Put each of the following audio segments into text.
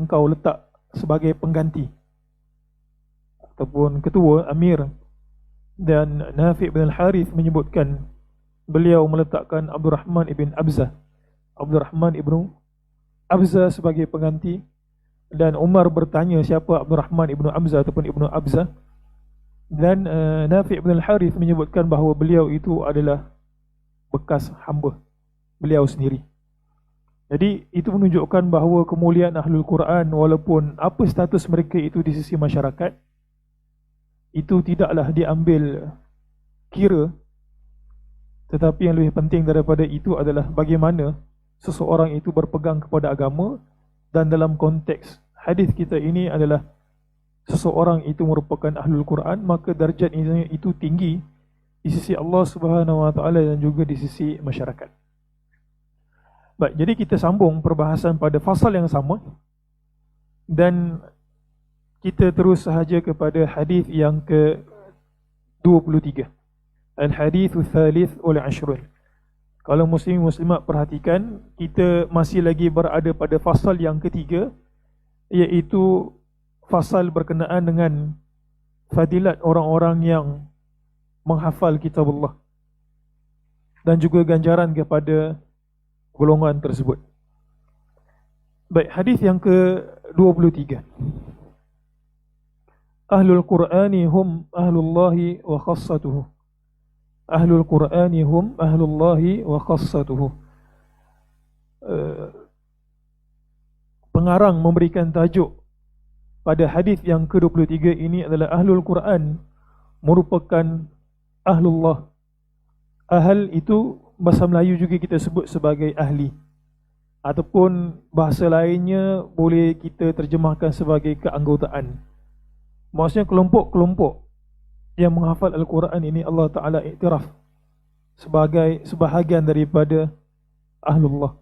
engkau letak sebagai pengganti ataupun ketua, amir. Dan Nafi' bin Al-Harith menyebutkan beliau meletakkan Abdurrahman ibn Abzah, Abdurrahman ibn Abzah sebagai pengganti. Dan Umar bertanya siapa Abdurrahman ibn Abzah ataupun ibnu Abzah. Dan Nafi' bin Al-Harith menyebutkan bahawa beliau itu adalah bekas hamba beliau sendiri. Jadi itu menunjukkan bahawa kemuliaan Ahlul Quran, walaupun apa status mereka itu di sisi masyarakat, itu tidaklah diambil kira. Tetapi yang lebih penting daripada itu adalah bagaimana seseorang itu berpegang kepada agama. Dan dalam konteks hadis kita ini adalah seseorang itu merupakan Ahlul Quran, maka darjat itu tinggi di sisi Allah Subhanahu Wa Taala dan juga di sisi masyarakat. Baik, jadi kita sambung perbahasan pada fasal yang sama dan kita terus sahaja kepada hadis yang ke-23. Al-hadithu thalith wal ashrun. Kalau muslim muslimat perhatikan, kita masih lagi berada pada fasal yang ketiga, iaitu fasal berkenaan dengan fadilat orang-orang yang menghafal kitab Allah dan juga ganjaran kepada golongan tersebut. Baik, hadis yang ke-23. Ahlul Qur'ani hum ahlullahi wa khassatuhu. Ahlul Qur'ani hum ahlullahi wa khassatuhu. Pengarang memberikan tajuk pada hadis yang ke-23 ini adalah Ahlul Quran merupakan Ahlullah. Ahl itu bahasa Melayu juga kita sebut sebagai ahli, ataupun bahasa lainnya boleh kita terjemahkan sebagai keanggotaan. Maksudnya kelompok-kelompok yang menghafal Al-Quran ini Allah Ta'ala iktiraf sebagai sebahagian daripada Ahlullah.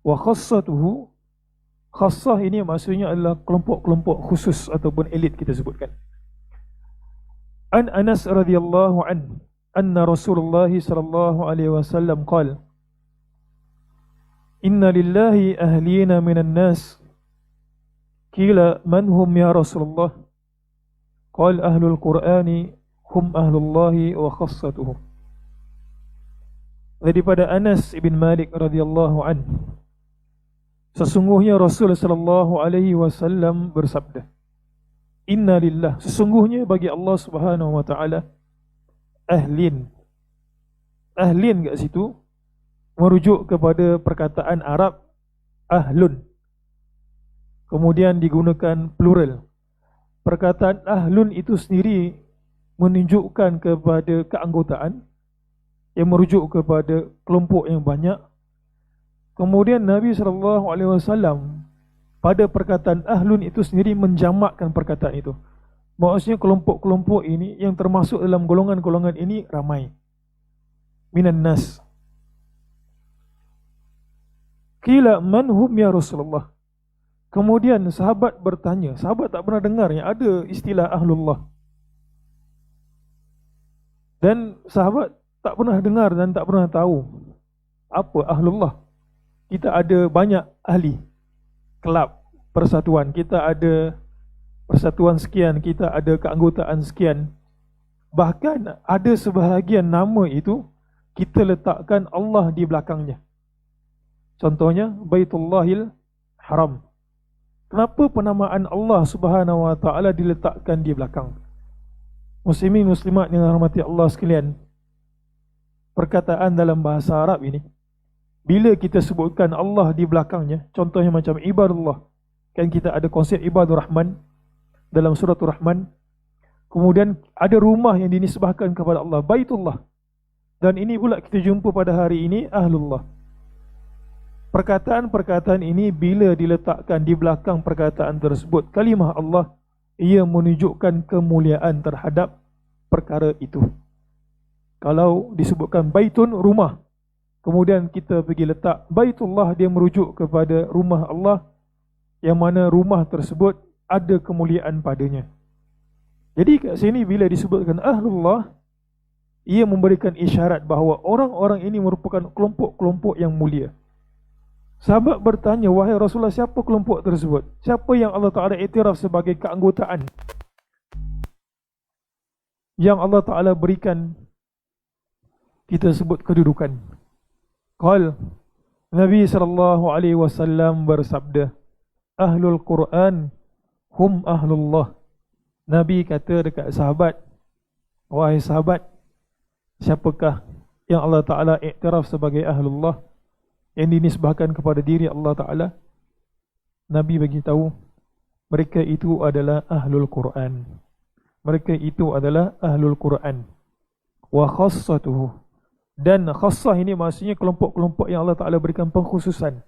Wa khassatuhu, khassah ini maksudnya adalah kelompok-kelompok khusus ataupun elit kita sebutkan. An Anas radhiyallahu an anna Rasulullah sallallahu alaihi wasallam qala inna lillahi ahlina minan nas qila man hum ya Rasulullah qala ahlul Qur'ani hum ahlullahi wa khassatuhu. Daripada Anas ibn Malik radhiyallahu an, sesungguhnya Rasul sallallahu alaihi wasallam bersabda, inna lillah, sesungguhnya bagi Allah Subhanahu wa taala ahlin. Ahlin kat situ merujuk kepada perkataan Arab ahlun, kemudian digunakan plural. Perkataan ahlun itu sendiri menunjukkan kepada keanggotaan yang merujuk kepada kelompok yang banyak. Kemudian Nabi SAW pada perkataan ahlun itu sendiri menjamakkan perkataan itu. Maksudnya kelompok-kelompok ini yang termasuk dalam golongan-golongan ini ramai. Minan nas. Qila man hum ya Rasulullah. Kemudian sahabat bertanya, sahabat tak pernah dengar yang ada istilah ahlullah. Dan sahabat tak pernah dengar dan tak pernah tahu apa ahlullah. Kita ada banyak ahli, kelab, persatuan. Kita ada persatuan sekian, kita ada keanggotaan sekian. Bahkan ada sebahagian nama itu kita letakkan Allah di belakangnya. Contohnya Baitullahil Haram. Kenapa penamaan Allah Subhanahu wa taala diletakkan di belakang? Muslimin muslimat yang dirahmati Allah sekalian, perkataan dalam bahasa Arab ini, bila kita sebutkan Allah di belakangnya, contohnya macam ibadullah, kan kita ada konsep ibadur rahman dalam surah Ar-Rahman. Kemudian ada rumah yang dinisbahkan kepada Allah, Baitullah. Dan ini pula kita jumpa pada hari ini ahlullah. Perkataan-perkataan ini bila diletakkan di belakang perkataan tersebut, kalimah Allah, ia menunjukkan kemuliaan terhadap perkara itu. Kalau disebutkan baitun, rumah, kemudian kita pergi letak Baitullah, dia merujuk kepada rumah Allah, yang mana rumah tersebut ada kemuliaan padanya. Jadi kat sini bila disebutkan ahlullah, ia memberikan isyarat bahawa orang-orang ini merupakan kelompok-kelompok yang mulia. Sahabat bertanya, wahai Rasulullah, siapa kelompok tersebut? Siapa yang Allah Ta'ala iktiraf sebagai keanggotaan, yang Allah Ta'ala berikan kita sebut kedudukan? Qal, Nabi SAW bersabda, Ahlul Quran hum ahlullah. Nabi kata dekat sahabat, wahai sahabat, siapakah yang Allah Ta'ala iktiraf sebagai ahlullah, yang dinisbahkan kepada diri Allah Ta'ala? Nabi bagi tahu, mereka itu adalah ahlul Quran. Mereka itu adalah ahlul Quran. Wa khassatuhu, dan khassah ini maksudnya kelompok-kelompok yang Allah Ta'ala berikan pengkhususan.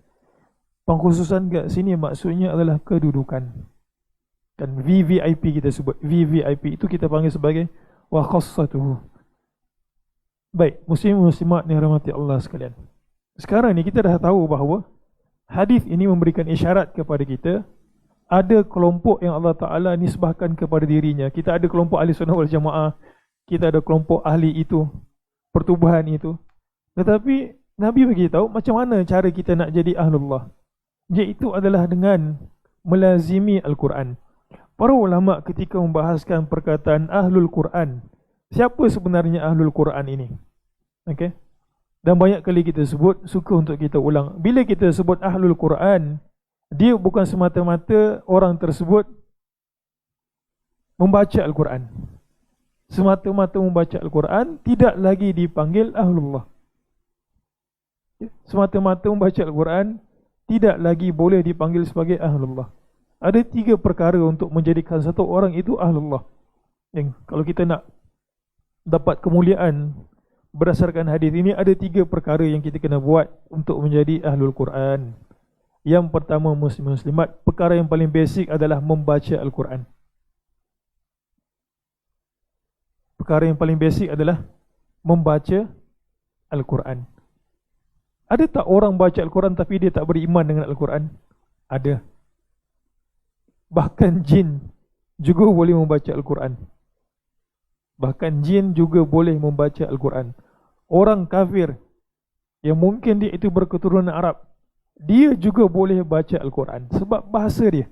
Pengkhususan kat sini maksudnya adalah kedudukan. Dan VVIP kita sebut, VVIP itu kita panggil sebagai wa khassatuhu. Baik, muslim-muslimat ni rahmati Allah sekalian. Sekarang ni kita dah tahu bahawa hadis ini memberikan isyarat kepada kita, ada kelompok yang Allah Ta'ala nisbahkan kepada dirinya. Kita ada kelompok ahli sunnah wal jamaah, kita ada kelompok ahli itu, pertubuhan itu. Tetapi Nabi beritahu macam mana cara kita nak jadi ahlullah, iaitu adalah dengan melazimi Al-Quran. Para ulama ketika membahaskan perkataan ahlul Quran, siapa sebenarnya ahlul Quran ini? Okey. Dan banyak kali kita sebut, suka untuk kita ulang, bila kita sebut ahlul Quran, dia bukan semata-mata orang tersebut membaca Al-Quran. Semata-mata membaca Al-Quran tidak lagi dipanggil ahlullah. Semata-mata membaca Al-Quran tidak lagi boleh dipanggil sebagai ahlullah. Ada 3 perkara untuk menjadikan satu orang itu ahlullah. Yang kalau kita nak dapat kemuliaan berdasarkan hadis ini, ada 3 perkara yang kita kena buat untuk menjadi ahlul Quran. Yang pertama, muslim-muslimat, perkara yang paling basic adalah membaca Al-Quran. Perkara yang paling basic adalah membaca Al-Quran. Ada tak orang baca Al-Quran tapi dia tak beriman dengan Al-Quran? Ada. Bahkan jin juga boleh membaca Al-Quran. Bahkan jin juga boleh membaca Al-Quran. Orang kafir yang mungkin dia itu berketurunan Arab, dia juga boleh baca Al-Quran sebab bahasa dia.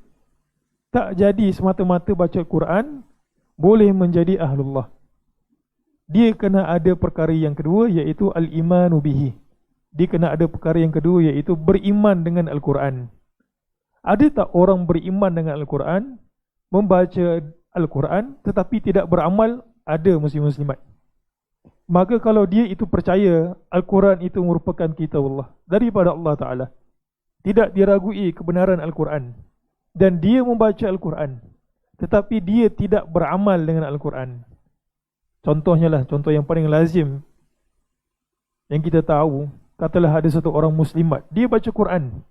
Tak jadi semata-mata baca Al-Quran boleh menjadi ahlullah. Dia kena ada perkara yang kedua, iaitu al-imanu bihi. Dia kena ada perkara yang kedua, iaitu beriman dengan Al-Quran. Ada tak orang beriman dengan Al-Quran, membaca Al-Quran tetapi tidak beramal? Ada, muslim-muslimat. Maka kalau dia itu percaya Al-Quran itu merupakan kitab Allah, daripada Allah Ta'ala, tidak diragui kebenaran Al-Quran, dan dia membaca Al-Quran tetapi dia tidak beramal dengan Al-Quran. Contohnya lah, contoh yang paling lazim yang kita tahu, katalah ada satu orang muslimat, dia baca Quran,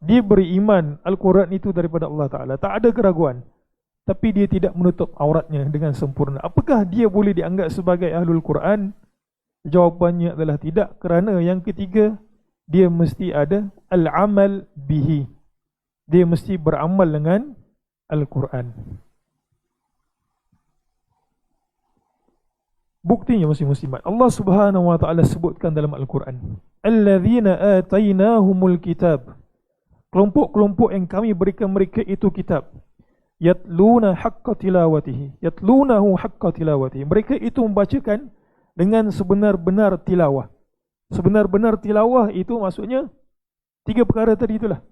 dia beriman Al-Quran itu daripada Allah Ta'ala, tak ada keraguan, tapi dia tidak menutup auratnya dengan sempurna. Apakah dia boleh dianggap sebagai ahlul Quran? Jawapannya adalah tidak, kerana yang ketiga, dia mesti ada al-amal bihi. Dia mesti beramal dengan Al-Quran. Buktinya muslim-muslimat, Allah Subhanahu wa Ta'ala sebutkan dalam Al-Quran, alladzina atainahumul kitab, kelompok-kelompok yang kami berikan mereka itu kitab, yatluna haqqa tilawatihi, yatlunahu haqqa tilawatihi, mereka itu membacakan dengan sebenar-benar tilawah. Sebenar-benar tilawah itu maksudnya 3 perkara tadi itulah: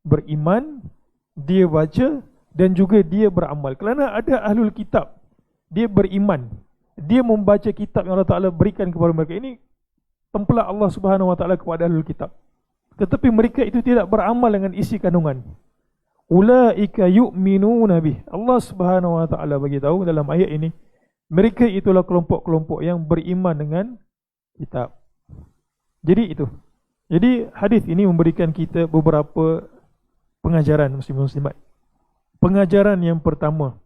beriman, dia baca, dan juga dia beramal. Kerana ada ahlul kitab, dia beriman, dia membaca kitab yang Allah Ta'ala berikan kepada mereka. Ini tempelak Allah Subhanahu wa Ta'ala kepada ahlul kitab, tetapi mereka itu tidak beramal dengan isi kandungan. Ulaika yu'minuna bih. Allah Subhanahu wa Ta'ala bagi tahu dalam ayat ini, mereka itulah kelompok-kelompok yang beriman dengan kitab. Jadi itu. Jadi hadis ini memberikan kita beberapa pengajaran, muslim-muslimat. Pengajaran yang pertama,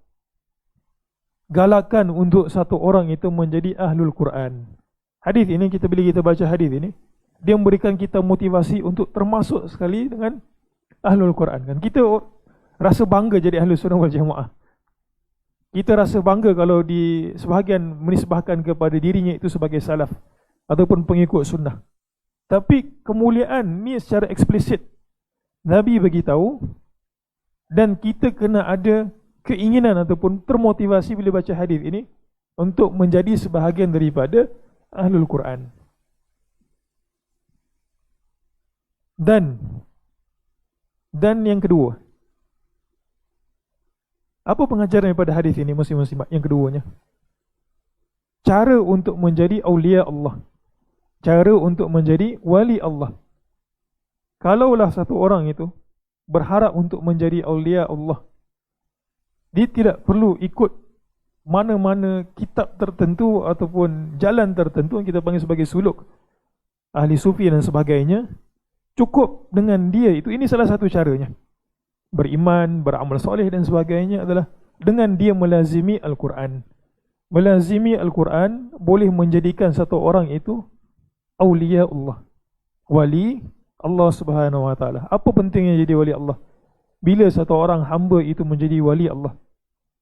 galakan untuk satu orang itu menjadi ahlul Quran. Hadis ini, bila kita baca hadis ini, dia memberikan kita motivasi untuk termasuk sekali dengan ahlul Quran. Kan kita rasa bangga jadi ahlus sunnah wal jamaah. Kita rasa bangga kalau di sebahagian menisbahkan kepada dirinya itu sebagai salaf ataupun pengikut sunnah. Tapi kemuliaan ni secara eksplisit Nabi bagi tahu, dan kita kena ada keinginan ataupun termotivasi bila baca hadis ini untuk menjadi sebahagian daripada Ahlul Quran. Dan yang kedua, apa pengajaran daripada hadis ini muslim-muslimat? Yang keduanya, cara untuk menjadi aulia Allah, cara untuk menjadi wali Allah. Kalaulah satu orang itu berharap untuk menjadi aulia Allah, dia tidak perlu ikut mana-mana kitab tertentu ataupun jalan tertentu yang kita panggil sebagai suluk ahli sufi dan sebagainya. Cukup dengan dia itu, ini salah satu caranya beriman, beramal soleh dan sebagainya adalah dengan dia melazimi Al-Quran. Melazimi Al-Quran boleh menjadikan satu orang itu aulia Allah, wali Allah Subhanahu Wa Taala. Apa pentingnya jadi wali Allah? Bila satu orang hamba itu menjadi wali Allah,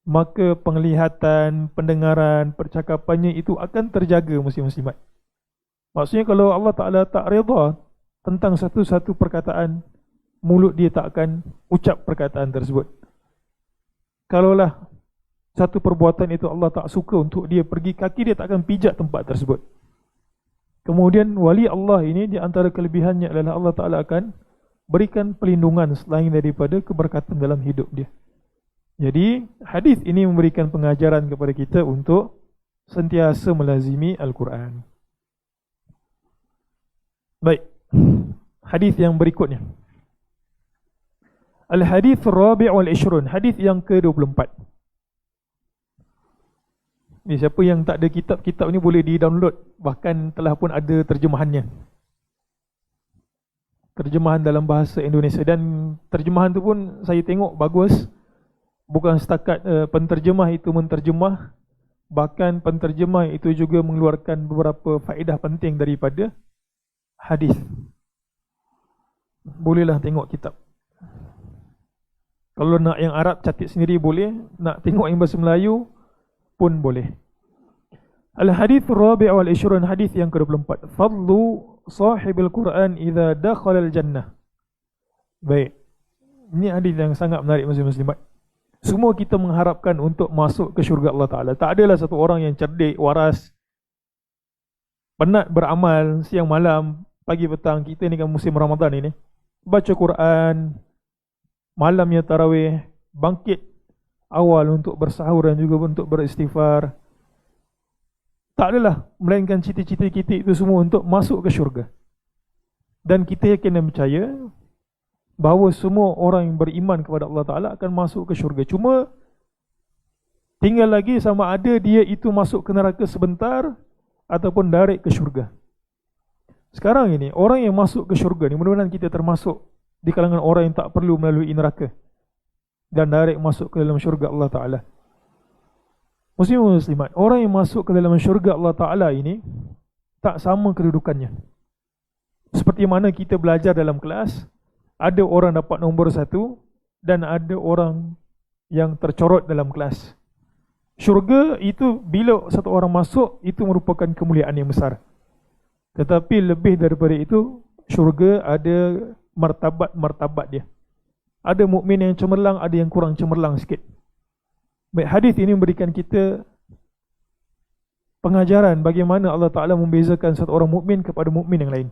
maka penglihatan, pendengaran, percakapannya itu akan terjaga muslim-muslimat. Maksudnya kalau Allah Ta'ala tak redha tentang satu-satu perkataan, mulut dia tak akan ucap perkataan tersebut. Kalaulah satu perbuatan itu Allah tak suka untuk dia pergi, kaki dia tak akan pijak tempat tersebut. Kemudian wali Allah ini di antara kelebihannya adalah Allah Ta'ala akan berikan perlindungan selain daripada keberkatan dalam hidup dia. Jadi hadis ini memberikan pengajaran kepada kita untuk sentiasa melazimi Al-Quran. Baik, hadis yang berikutnya, Al-Hadith Rabi' wal-Ishrun, hadis yang ke-24. Ni siapa yang tak ada kitab-kitab ni boleh di-download, bahkan telah pun ada terjemahannya. Terjemahan dalam bahasa Indonesia, dan terjemahan tu pun saya tengok bagus. Bukan setakat penterjemah itu menterjemah, bahkan penterjemah itu juga mengeluarkan beberapa faedah penting daripada hadis. Bolehlah tengok kitab. Kalau nak yang Arab catat sendiri boleh, nak tengok yang bahasa Melayu pun boleh. Al-Hadith Rabi' wal-Ishrun, hadis yang ke-24. Fadlu sahibil Quran idza dakhala al-jannah. Baik, ini hadis yang sangat menarik muslim-muslimat. Semua kita mengharapkan untuk masuk ke syurga Allah Ta'ala. Tak adalah satu orang yang cerdik, waras, penat beramal siang malam, pagi petang. Kita ni kan musim Ramadan ini, baca Quran, malamnya tarawih, bangkit awal untuk bersahur dan juga untuk beristighfar. Tak adalah, melainkan cita-cita kita itu semua untuk masuk ke syurga. Dan kita yakin dan percaya bahawa semua orang yang beriman kepada Allah Ta'ala akan masuk ke syurga. Cuma tinggal lagi sama ada dia itu masuk ke neraka sebentar ataupun direct ke syurga. Sekarang ini, orang yang masuk ke syurga ni, mudah-mudahan kita termasuk di kalangan orang yang tak perlu melalui neraka dan direct masuk ke dalam syurga Allah Ta'ala. Muslimat, orang yang masuk ke dalam syurga Allah Ta'ala ini tak sama kedudukannya. Seperti mana kita belajar dalam kelas, ada orang dapat nombor 1 dan ada orang yang tercorot dalam kelas. Syurga itu bila satu orang masuk, itu merupakan kemuliaan yang besar. Tetapi lebih daripada itu, syurga ada martabat-martabat dia. Ada mukmin yang cemerlang, ada yang kurang cemerlang sikit. Baik, hadis ini memberikan kita pengajaran bagaimana Allah Ta'ala membezakan satu orang mukmin kepada mukmin yang lain.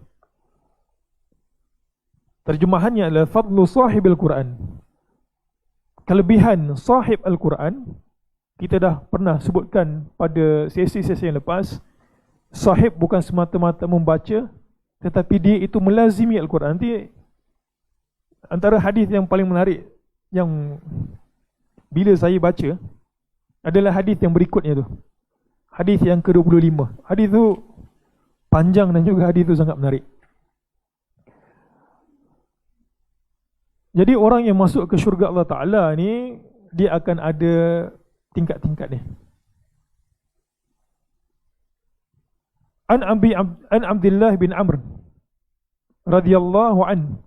Terjemahannya adalah fadlu sahibil Quran. Kelebihan sahib Al-Quran, kita dah pernah sebutkan pada sesi-sesi yang lepas. Sahib bukan semata-mata membaca, tetapi dia itu melazimi Al-Quran. Nanti antara hadis yang paling menarik yang bila saya baca adalah hadis yang berikutnya tu. Hadis yang ke-25. Hadis tu panjang dan juga hadis tu sangat menarik. Jadi orang yang masuk ke syurga Allah Ta'ala ni, dia akan ada tingkat-tingkat dia. An Abdullah bin Amr radhiyallahu an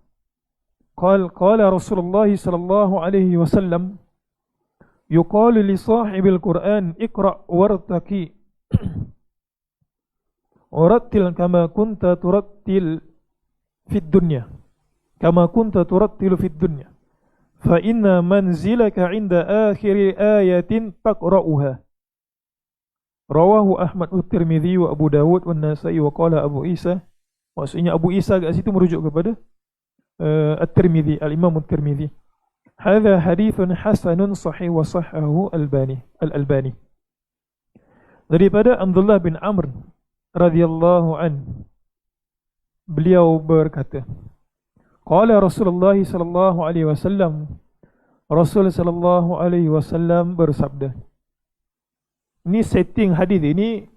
qala Rasulullah sallallahu alaihi wasallam yuqalu li sahibil Quran iqra wartaqi warattil kama kunta turattil fid dunya kama kunta turattilu fid dunya fa inna manzilaka 'inda akhir ayatin taqra'uha. Rawahu Ahmad wa Tirmidzi wa Abu Dawud wa Nasa'i wa qala Abu Isa. Maksudnya Abu Isa kat situ merujuk kepada At-Tirmidzi, Al-Imam At-Tirmidzi. Hadza hadithun hasanun sahih wa sahahu Al-Albani. Daripada Abdullah bin Amr radhiyallahu an, beliau berkata, qala Rasulullah sallallahu alaihi wasallam, Rasul sallallahu alaihi wasallam bersabda. Ini setting hadis ini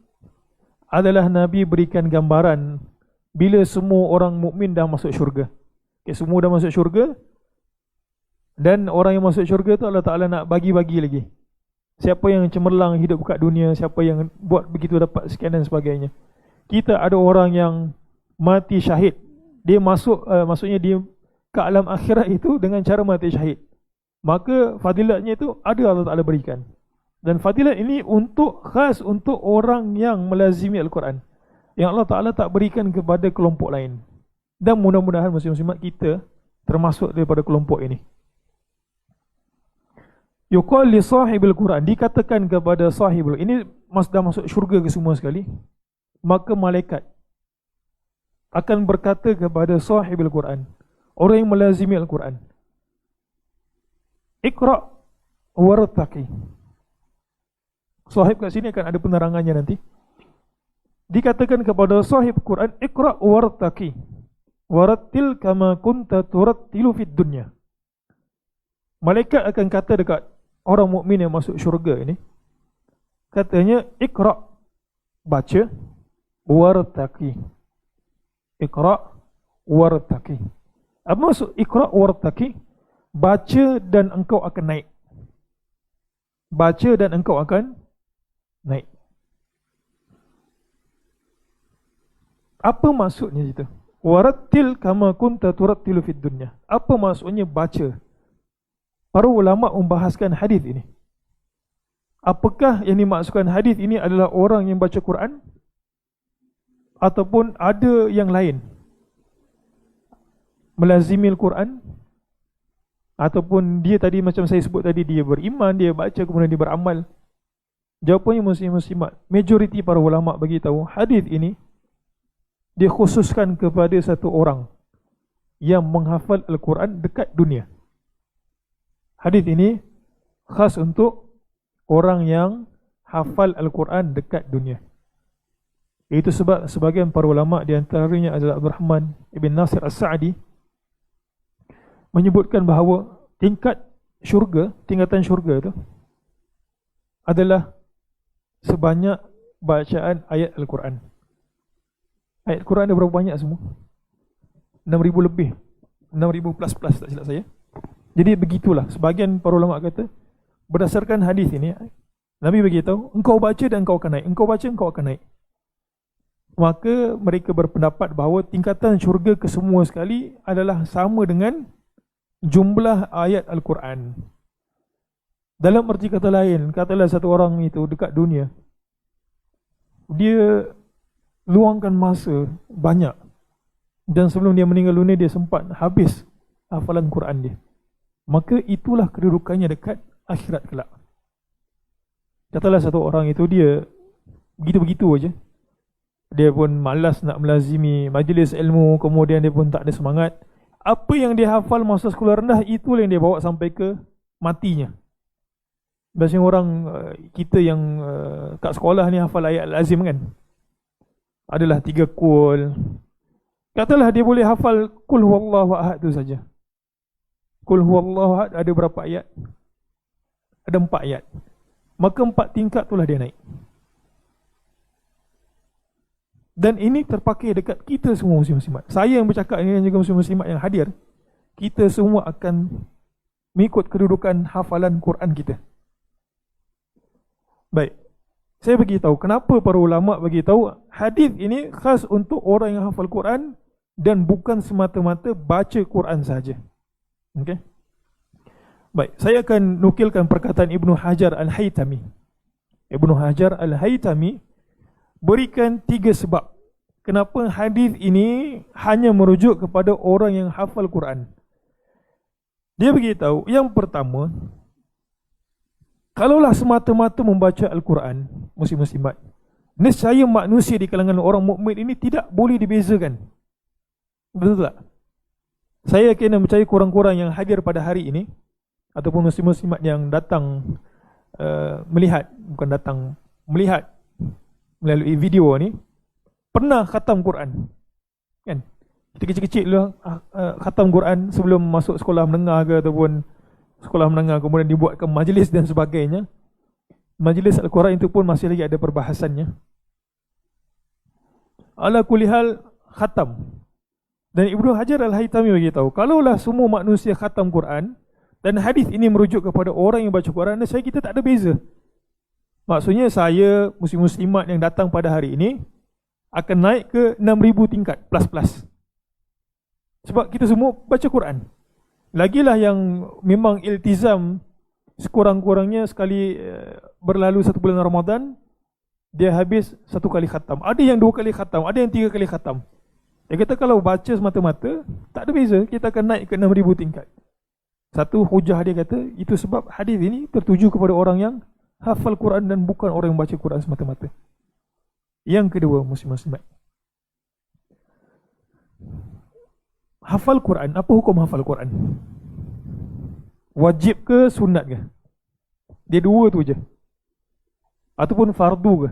adalah Nabi berikan gambaran bila semua orang mukmin dah masuk syurga. Okay, semua dah masuk syurga, dan orang yang masuk syurga tu Allah Ta'ala nak bagi-bagi lagi. Siapa yang cemerlang hidup kat dunia, siapa yang buat begitu dapat sekian dan sebagainya. Kita ada orang yang mati syahid. Dia masuk, maksudnya dia ke alam akhirat itu dengan cara mati syahid. Maka fadilatnya itu ada Allah Ta'ala berikan. Dan fadilat ini khas untuk orang yang melazimi Al-Quran, yang Allah Ta'ala tak berikan kepada kelompok lain. Dan mudah-mudahan muslim-muslimat kita termasuk daripada kelompok ini. Yuqal li sahibil Quran, dikatakan kepada sahibul, ini dah masuk syurga ke semua sekali. Maka malaikat akan berkata kepada sahibil Quran, orang yang melazimi Al-Quran, Iqra' wartaqi. Sahib kat sini akan ada penerangannya nanti. Dikatakan kepada sahib Quran, Iqra' wartaqi warattil kama kunta turattilu fid dunya. Malaikat akan kata dekat orang mukmin yang masuk syurga ini, katanya, Iqra', baca, wartaqi. Iqra' wartaqi. Apa maksud Iqra' wartaqi? Baca dan engkau akan naik. Baca dan engkau akan naik. Apa maksudnya itu? Warattil kama kunta turattilu fid dunya. Apa maksudnya baca? Para ulama membahaskan hadis ini. Apakah yang dimaksudkan hadis ini adalah orang yang baca Quran, ataupun ada yang lain? Melazimi Al-Quran, ataupun dia tadi macam saya sebut tadi, dia beriman, dia baca kemudian dia beramal. Jawapannya muslim-muslimat, majoriti para ulama bagi tahu hadis ini dia khususkan kepada satu orang yang menghafal Al-Quran dekat dunia. Hadis ini khas untuk orang yang hafal Al-Quran dekat dunia. Itu sebab sebagian para ulama, di antaranya adalah Abdurrahman ibn Nasir As-Sa'di, menyebutkan bahawa tingkatan syurga itu adalah sebanyak bacaan ayat Al-Quran. Ayat Al-Quran ada berapa banyak semua? 6,000 lebih, 6,000 plus tak silap saya. Jadi begitulah, sebagian para ulama kata, berdasarkan hadis ini, Nabi beritahu, engkau baca dan engkau akan naik. Engkau baca, engkau akan naik. Maka mereka berpendapat bahawa tingkatan syurga kesemua sekali adalah sama dengan jumlah ayat Al-Quran. Dalam arti kata lain, katalah satu orang itu dekat dunia, dia luangkan masa banyak, dan sebelum dia meninggal dunia dia sempat habis hafalan Quran dia, maka itulah kedudukannya dekat akhirat kelak. Katalah satu orang itu dia begitu-begitu aja, dia pun malas nak melazimi majlis ilmu, kemudian dia pun tak ada semangat. Apa yang dia hafal masa sekolah rendah, itulah yang dia bawa sampai ke matinya. Biasanya orang kita yang kat sekolah ni hafal ayat Al-Azim kan, adalah 3 kul. Katalah dia boleh hafal Qul huwallahu ahad tu saja. Qul huwallahu ahad ada berapa ayat? Ada 4 ayat. Maka 4 tingkat itulah dia naik. Dan ini terpakai dekat kita semua muslim-muslimat. Saya yang bercakap ini dan juga muslim-muslimat yang hadir, kita semua akan mengikut kedudukan hafalan Quran kita. Baik, saya beritahu kenapa para ulama beritahu hadis ini khas untuk orang yang hafal Quran dan bukan semata-mata baca Quran saja. Okey. Baik, saya akan nukilkan perkataan Ibnu Hajar Al-Haytami. Ibnu Hajar Al-Haytami berikan 3 sebab kenapa hadis ini hanya merujuk kepada orang yang hafal Quran. Dia beritahu, yang pertama, kalaulah semata-mata membaca Al-Quran, muslim-muslimat, nescaya manusia di kalangan orang mukmin ini tidak boleh dibezakan. Betul tak? Saya kena percaya kurang-kurang yang hadir pada hari ini, ataupun muslim-muslimat yang datang melihat, bukan datang, melihat melalui video ni, pernah khatam Quran. Kan? Kita kecil-kecil dulu khatam Quran sebelum masuk sekolah menengah ke, ataupun sekolah menengah kemudian dibuatkan majlis dan sebagainya. Majlis Al-Quran itu pun masih lagi ada perbahasannya. Ala kulli hal, khatam. Dan Ibnu Hajar Al-Haytami beritahu, kalaulah semua manusia khatam Quran, dan hadis ini merujuk kepada orang yang baca Quran, saya kita tak ada beza. Maksudnya saya, muslim-muslimat yang datang pada hari ini, akan naik ke 6,000 tingkat, plus. Sebab kita semua baca Quran. Lagilah yang memang iltizam, sekurang-kurangnya sekali berlalu 1 bulan Ramadan, dia habis 1 kali khatam. Ada yang 2 kali khatam, ada yang 3 kali khatam. Dia kata kalau baca semata-mata, tak ada beza, kita akan naik ke 6,000 tingkat. Satu hujah dia kata, itu sebab hadis ini tertuju kepada orang yang hafal Quran dan bukan orang yang baca Quran semata-mata. Yang kedua, muslim-muslimat, hafal Quran, apa hukum hafal Quran? Wajib ke sunat ke? Dia dua tu je. Ataupun fardu ke?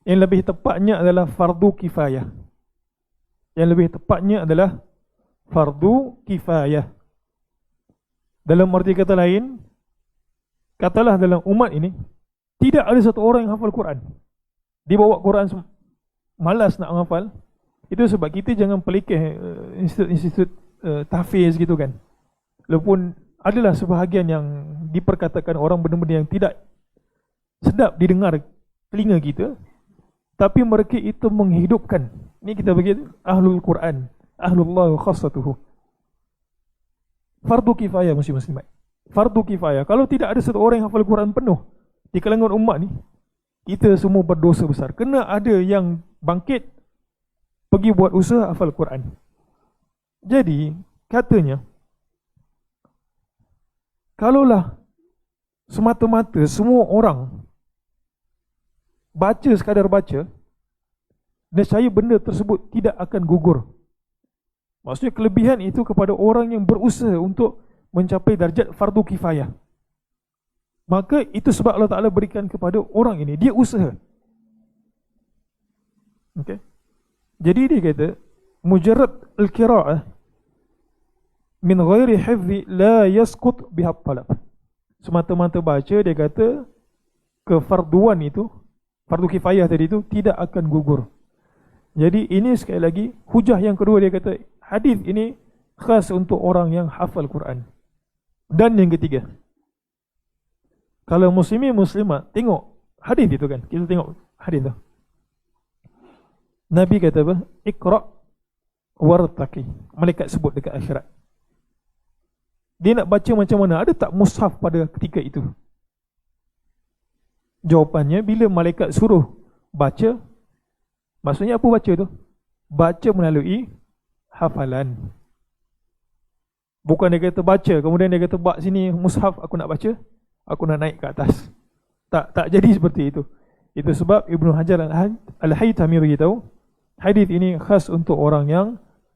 Yang lebih tepatnya adalah fardu kifayah. Yang lebih tepatnya adalah fardu kifayah. Dalam arti kata lain, katalah dalam umat ini tidak ada satu orang yang hafal Quran. Dia bawa Quran malas nak hafal. Itu sebab kita jangan pelikih institut tahfiz gitu kan. Walaupun adalah sebahagian yang diperkatakan orang benda-benda yang tidak sedap didengar telinga kita, tapi mereka itu menghidupkan. Ini kita bagi ahlul Quran, ahlullah khassatuhu. Fardu kifayah, muslim-muslimat. Fardu kifayah. Kalau tidak ada satu orang yang hafal Quran penuh di kalangan umat ni, kita semua berdosa besar. Kena ada yang bangkit pergi buat usaha hafal Quran. Jadi katanya, kalaulah semata-mata semua orang baca sekadar baca, nescaya benda tersebut tidak akan gugur. Maksudnya kelebihan itu kepada orang yang berusaha untuk mencapai darjat fardu kifayah. Maka itu sebab Allah Ta'ala berikan kepada orang ini, dia usaha. Okay. Jadi dia kata, mujarrad al-qira'ah min ghairi hifzi la yasqut bihab talab. Semata-mata baca, dia kata kefarduan itu, fardu kifayah tadi itu tidak akan gugur. Jadi ini sekali lagi hujah yang kedua, dia kata hadis ini khas untuk orang yang hafal Quran. Dan yang ketiga, kalau muslimin muslimat tengok hadis itu kan, kita tengok hadis itu, Nabi kata apa? Iqra wartaqi. Malaikat sebut dekat akhirat. Dia nak baca macam mana? Ada tak mushaf pada ketika itu? Jawapannya, bila malaikat suruh baca, maksudnya apa baca tu? Baca melalui hafalan. Bukan dia kata baca, kemudian dia kata bak sini mushaf aku nak baca, aku nak naik ke atas. Tak jadi seperti itu. Itu sebab Ibnu Hajar Al-Haytami beritahu, hadis ini khas untuk orang yang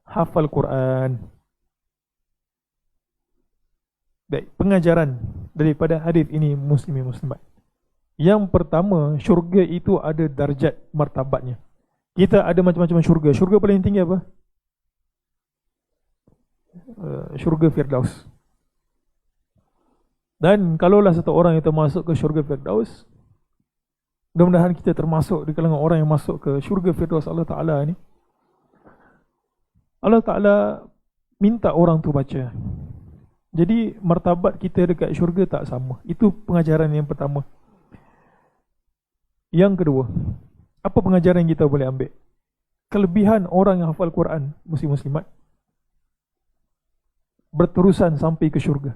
hafal Quran. Baik, pengajaran daripada hadis ini muslimin muslimat. Yang pertama, syurga itu ada darjat martabatnya. Kita ada macam-macam syurga. Syurga paling tinggi apa? Syurga Firdaus. Dan kalaulah satu orang yang termasuk ke syurga Firdaus, mudah-mudahan kita termasuk di kalangan orang yang masuk ke syurga Firdaus Allah Ta'ala ni. Allah Ta'ala minta orang tu baca. Jadi martabat kita dekat syurga tak sama. Itu pengajaran yang pertama. Yang kedua, apa pengajaran yang kita boleh ambil? Kelebihan orang yang hafal Quran, muslim-muslimat, berterusan sampai ke syurga.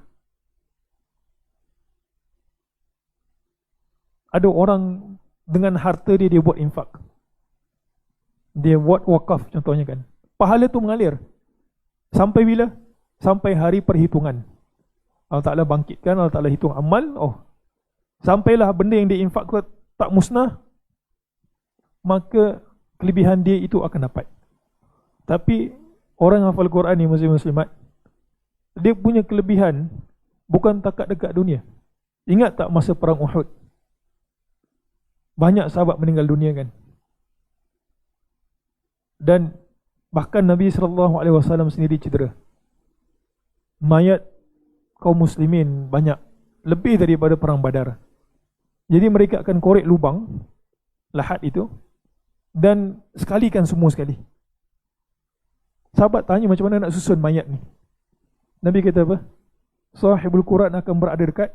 Ada orang dengan harta dia buat infak. Dia buat wakaf contohnya kan. Pahala tu mengalir. Sampai bila? Sampai hari perhitungan. Allah Ta'ala bangkitkan, Allah Ta'ala hitung amal. Oh, sampailah benda yang dia infak tak musnah, maka kelebihan dia itu akan dapat. Tapi orang hafal Quran ni, muslim-muslimat, dia punya kelebihan bukan takat dekat dunia. Ingat tak masa perang Uhud? Banyak sahabat meninggal dunia kan. Dan bahkan Nabi SAW sendiri cedera. Mayat kaum muslimin banyak, lebih daripada perang Badar. Jadi mereka akan korek lubang lahat itu dan sekalikan semua sekali. Sahabat tanya macam mana nak susun mayat ni. Nabi kata apa? Sahibul Quran akan berada dekat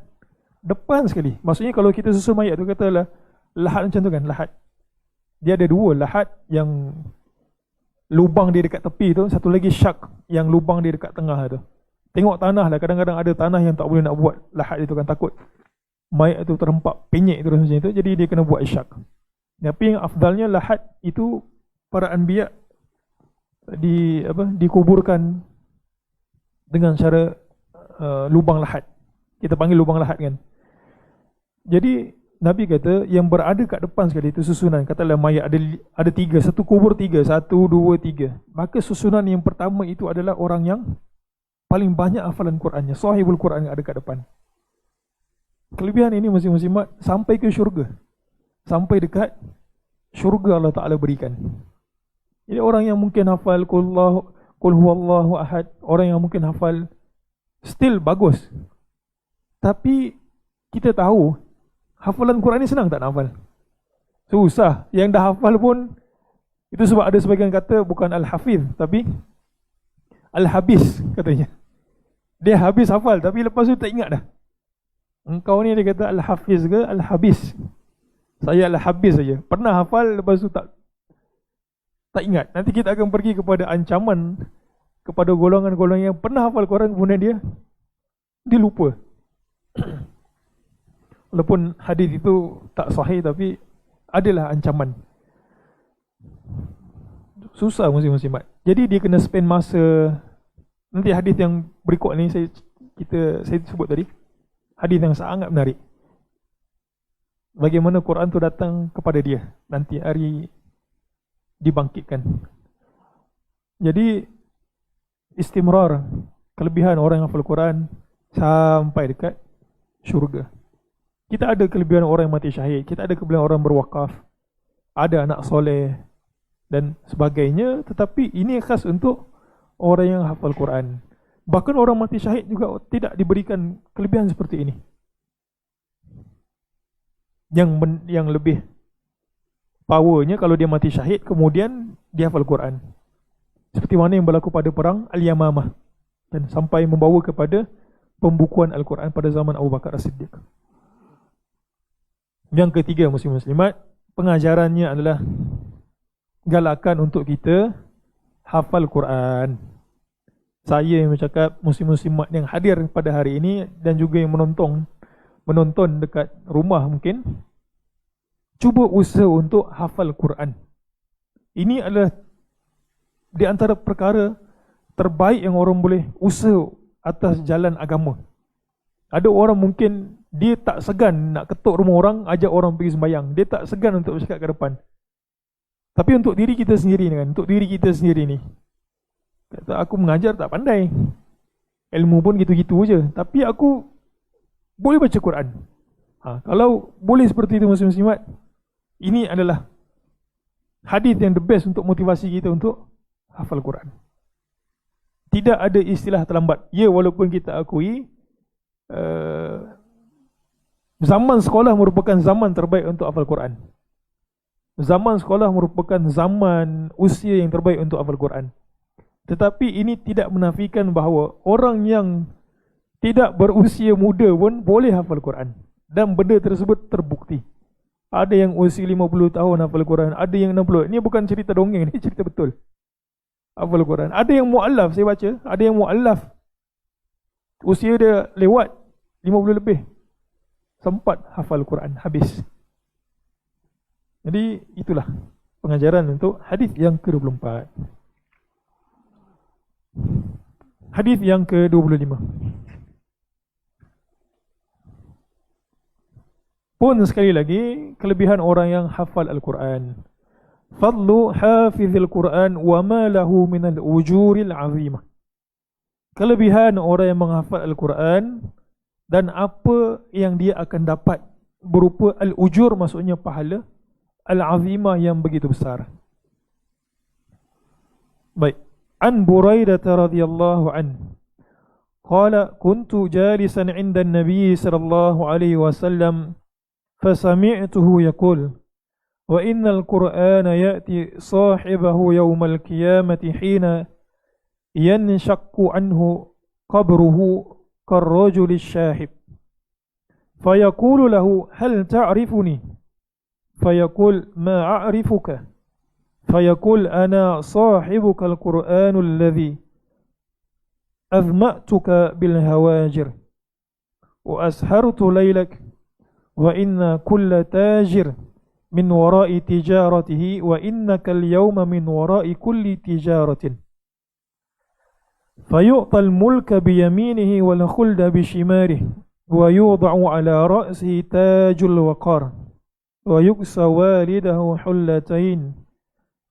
depan sekali. Maksudnya kalau kita susun mayat tu, katalah lahat macam tu kan, lahat. Dia ada dua, lahat yang lubang dia dekat tepi tu, satu lagi syak yang lubang dia dekat tengah tu. Tengok tanah lah, kadang-kadang ada tanah yang tak boleh nak buat lahat itu kan, takut mayat tu terhempak penyek terus macam itu, jadi dia kena buat syak. Tapi yang afdalnya lahat itu para anbiya dikuburkan dengan cara lubang lahat. Kita panggil lubang lahat kan. Jadi Nabi kata yang berada kat depan sekali itu susunan, katalah mayat ada tiga, satu kubur tiga, satu, dua, tiga. Maka susunan yang pertama itu adalah orang yang paling banyak hafalan Qurannya, sahibul Quran yang ada kat depan. Kelebihan ini muslim-muslimat sampai ke syurga. Sampai dekat syurga Allah Ta'ala berikan. Jadi orang yang mungkin hafal Qul huwallahu ahad, orang yang mungkin hafal still bagus. Tapi kita tahu hafalan Quran ni senang tak nak hafal? Susah. Yang dah hafal pun, itu sebab ada sebagian kata bukan Al-Hafiz tapi Al-Habis katanya. Dia habis hafal tapi lepas tu tak ingat dah. Engkau ni dia kata Al-Hafiz ke Al-Habis? Saya Al-Habis saja. Pernah hafal lepas tu tak ingat. Nanti kita akan pergi kepada ancaman kepada golongan-golongan yang pernah hafal Quran kemudian dia lupa. Walaupun hadis itu tak sahih tapi adalah ancaman. Susah muslim-muslimat. Jadi dia kena spend masa. Nanti hadis yang berikut ni saya sebut tadi, hadis yang sangat menarik. Bagaimana Quran tu datang kepada dia nanti hari dibangkitkan. Jadi istimrar, kelebihan orang yang hafal Quran sampai dekat syurga. Kita ada kelebihan orang yang mati syahid, kita ada kelebihan orang berwakaf, ada anak soleh dan sebagainya. Tetapi ini khas untuk orang yang hafal Quran. Bahkan orang mati syahid juga tidak diberikan kelebihan seperti ini. Yang lebih powernya kalau dia mati syahid kemudian dia hafal Quran. Seperti mana yang berlaku pada perang Al-Yamamah dan sampai membawa kepada pembukuan Al-Quran pada zaman Abu Bakar As-Siddiq. Yang ketiga muslim-muslimat, pengajarannya adalah galakan untuk kita hafal Quran. Saya yang bercakap, muslim-muslimat yang hadir pada hari ini dan juga yang menonton dekat rumah mungkin, cuba usaha untuk hafal Quran. Ini adalah di antara perkara terbaik yang orang boleh usaha atas jalan agama. Ada orang mungkin dia tak segan nak ketuk rumah orang, ajak orang pergi sembahyang. Dia tak segan untuk bercakap ke depan. Tapi untuk diri kita sendiri kan, untuk diri kita sendiri ni, kata aku mengajar tak pandai, ilmu pun gitu-gitu je, tapi aku boleh baca Quran. Kalau boleh seperti itu muslim-muslimat, ini adalah hadis yang the best untuk motivasi kita untuk hafal Quran. Tidak ada istilah terlambat. Ya, walaupun kita akui zaman sekolah merupakan zaman terbaik untuk hafal Quran. Zaman sekolah merupakan zaman usia yang terbaik untuk hafal Quran. Tetapi ini tidak menafikan bahawa orang yang tidak berusia muda pun boleh hafal Quran. Dan benda tersebut terbukti. Ada yang usia 50 tahun hafal Quran, ada yang 60. Ini bukan cerita dongeng, ini cerita betul. Hafal Quran. Ada yang mu'allaf, saya baca, ada yang mu'allaf, usia dia lewat 50 lebih, sempat hafal Quran, habis. Jadi itulah pengajaran untuk hadis yang ke-24. Hadis yang ke-25. Pun sekali lagi kelebihan orang yang hafal Al-Quran. Fadlu hafizil Quran wa ma lahu minal ujuril azimah. Kelebihan orang yang menghafal Al-Quran dan apa yang dia akan dapat berupa al-ujur, maksudnya pahala, al-azimah yang begitu besar. Baik. An Buraidah radhiyallahu an qala kuntu jalisan 'inda an-nabiy sallallahu alaihi wasallam fasami'tuhu yaqul wa innal qur'ana ya'ti sahibahu yawmal qiyamati hina yanshaqqu anhu qabruhu karrajuli syahib fayaqulu lahu hal ta'rifuni fayaqul ma a'rifuka fayaqul ana sahibukal qur'anul ladzi azma'tuka bil hawajir wa ashartu laylak wa inna kulla tajir min wara'i tijaratihi wa innaka al-yawma min wara'i kulli tijaratin fayu'tal mulka biyaminihi wal khulda bishimarihi wa yudha'u ala ra'sihi tajul waqar wa yuksa walidahu hullatain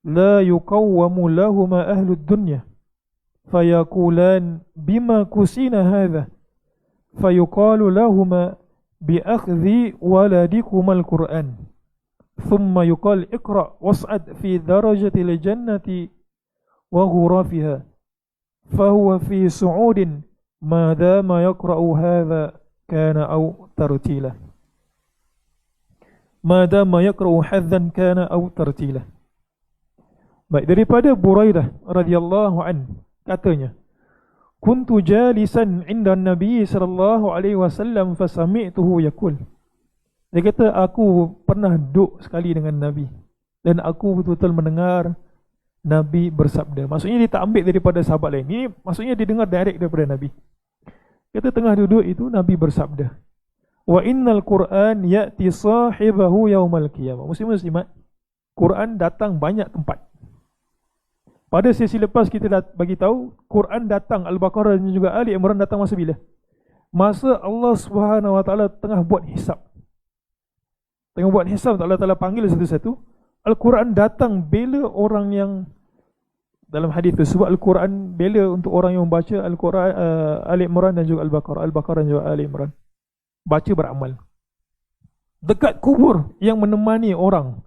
la yuqawwamu lahuma ahlud dunya fayaqulan bima kusina hadha fayuqalu lahuma bi'akhdhi waladikumal Qur'an thumma yuqal iqra' was'ad fi darajatil jannati wa ghurafiha fahuwa fi su'udin ma dama yaqra'u hadha kana aw tartila ma dama yaqra'u hadhan kana aw tartila. Baik, daripada Buraidah radhiyallahu an katanya, kuntu jalisan 'inda Nabi sallallahu alaihi wasallam fasami'tuhu yaqul. Dia kata aku pernah duduk sekali dengan Nabi dan aku betul-betul mendengar Nabi bersabda. Maksudnya dia tak ambil daripada sahabat lain. Ini maksudnya dia dengar direct daripada Nabi. Kata tengah duduk itu Nabi bersabda, wa innal Qur'an ya'ti sahibahu yaumal qiyamah. Muslim-muslimat, Quran datang banyak tempat. Pada sesi lepas kita dah bagi tahu Quran datang Al-Baqarah dan juga Ali Imran datang masa bila? Masa Allah Subhanahu Wa Taala tengah buat hisab. Tengah buat hisab, Allah Taala panggil satu-satu. Al-Quran datang bela orang yang dalam hadis tu, sebab Al-Quran bela untuk orang yang membaca Al-Quran, Ali Imran dan juga Al-Baqarah, Al-Baqarah dan juga Ali Imran. Baca beramal. Dekat kubur yang menemani orang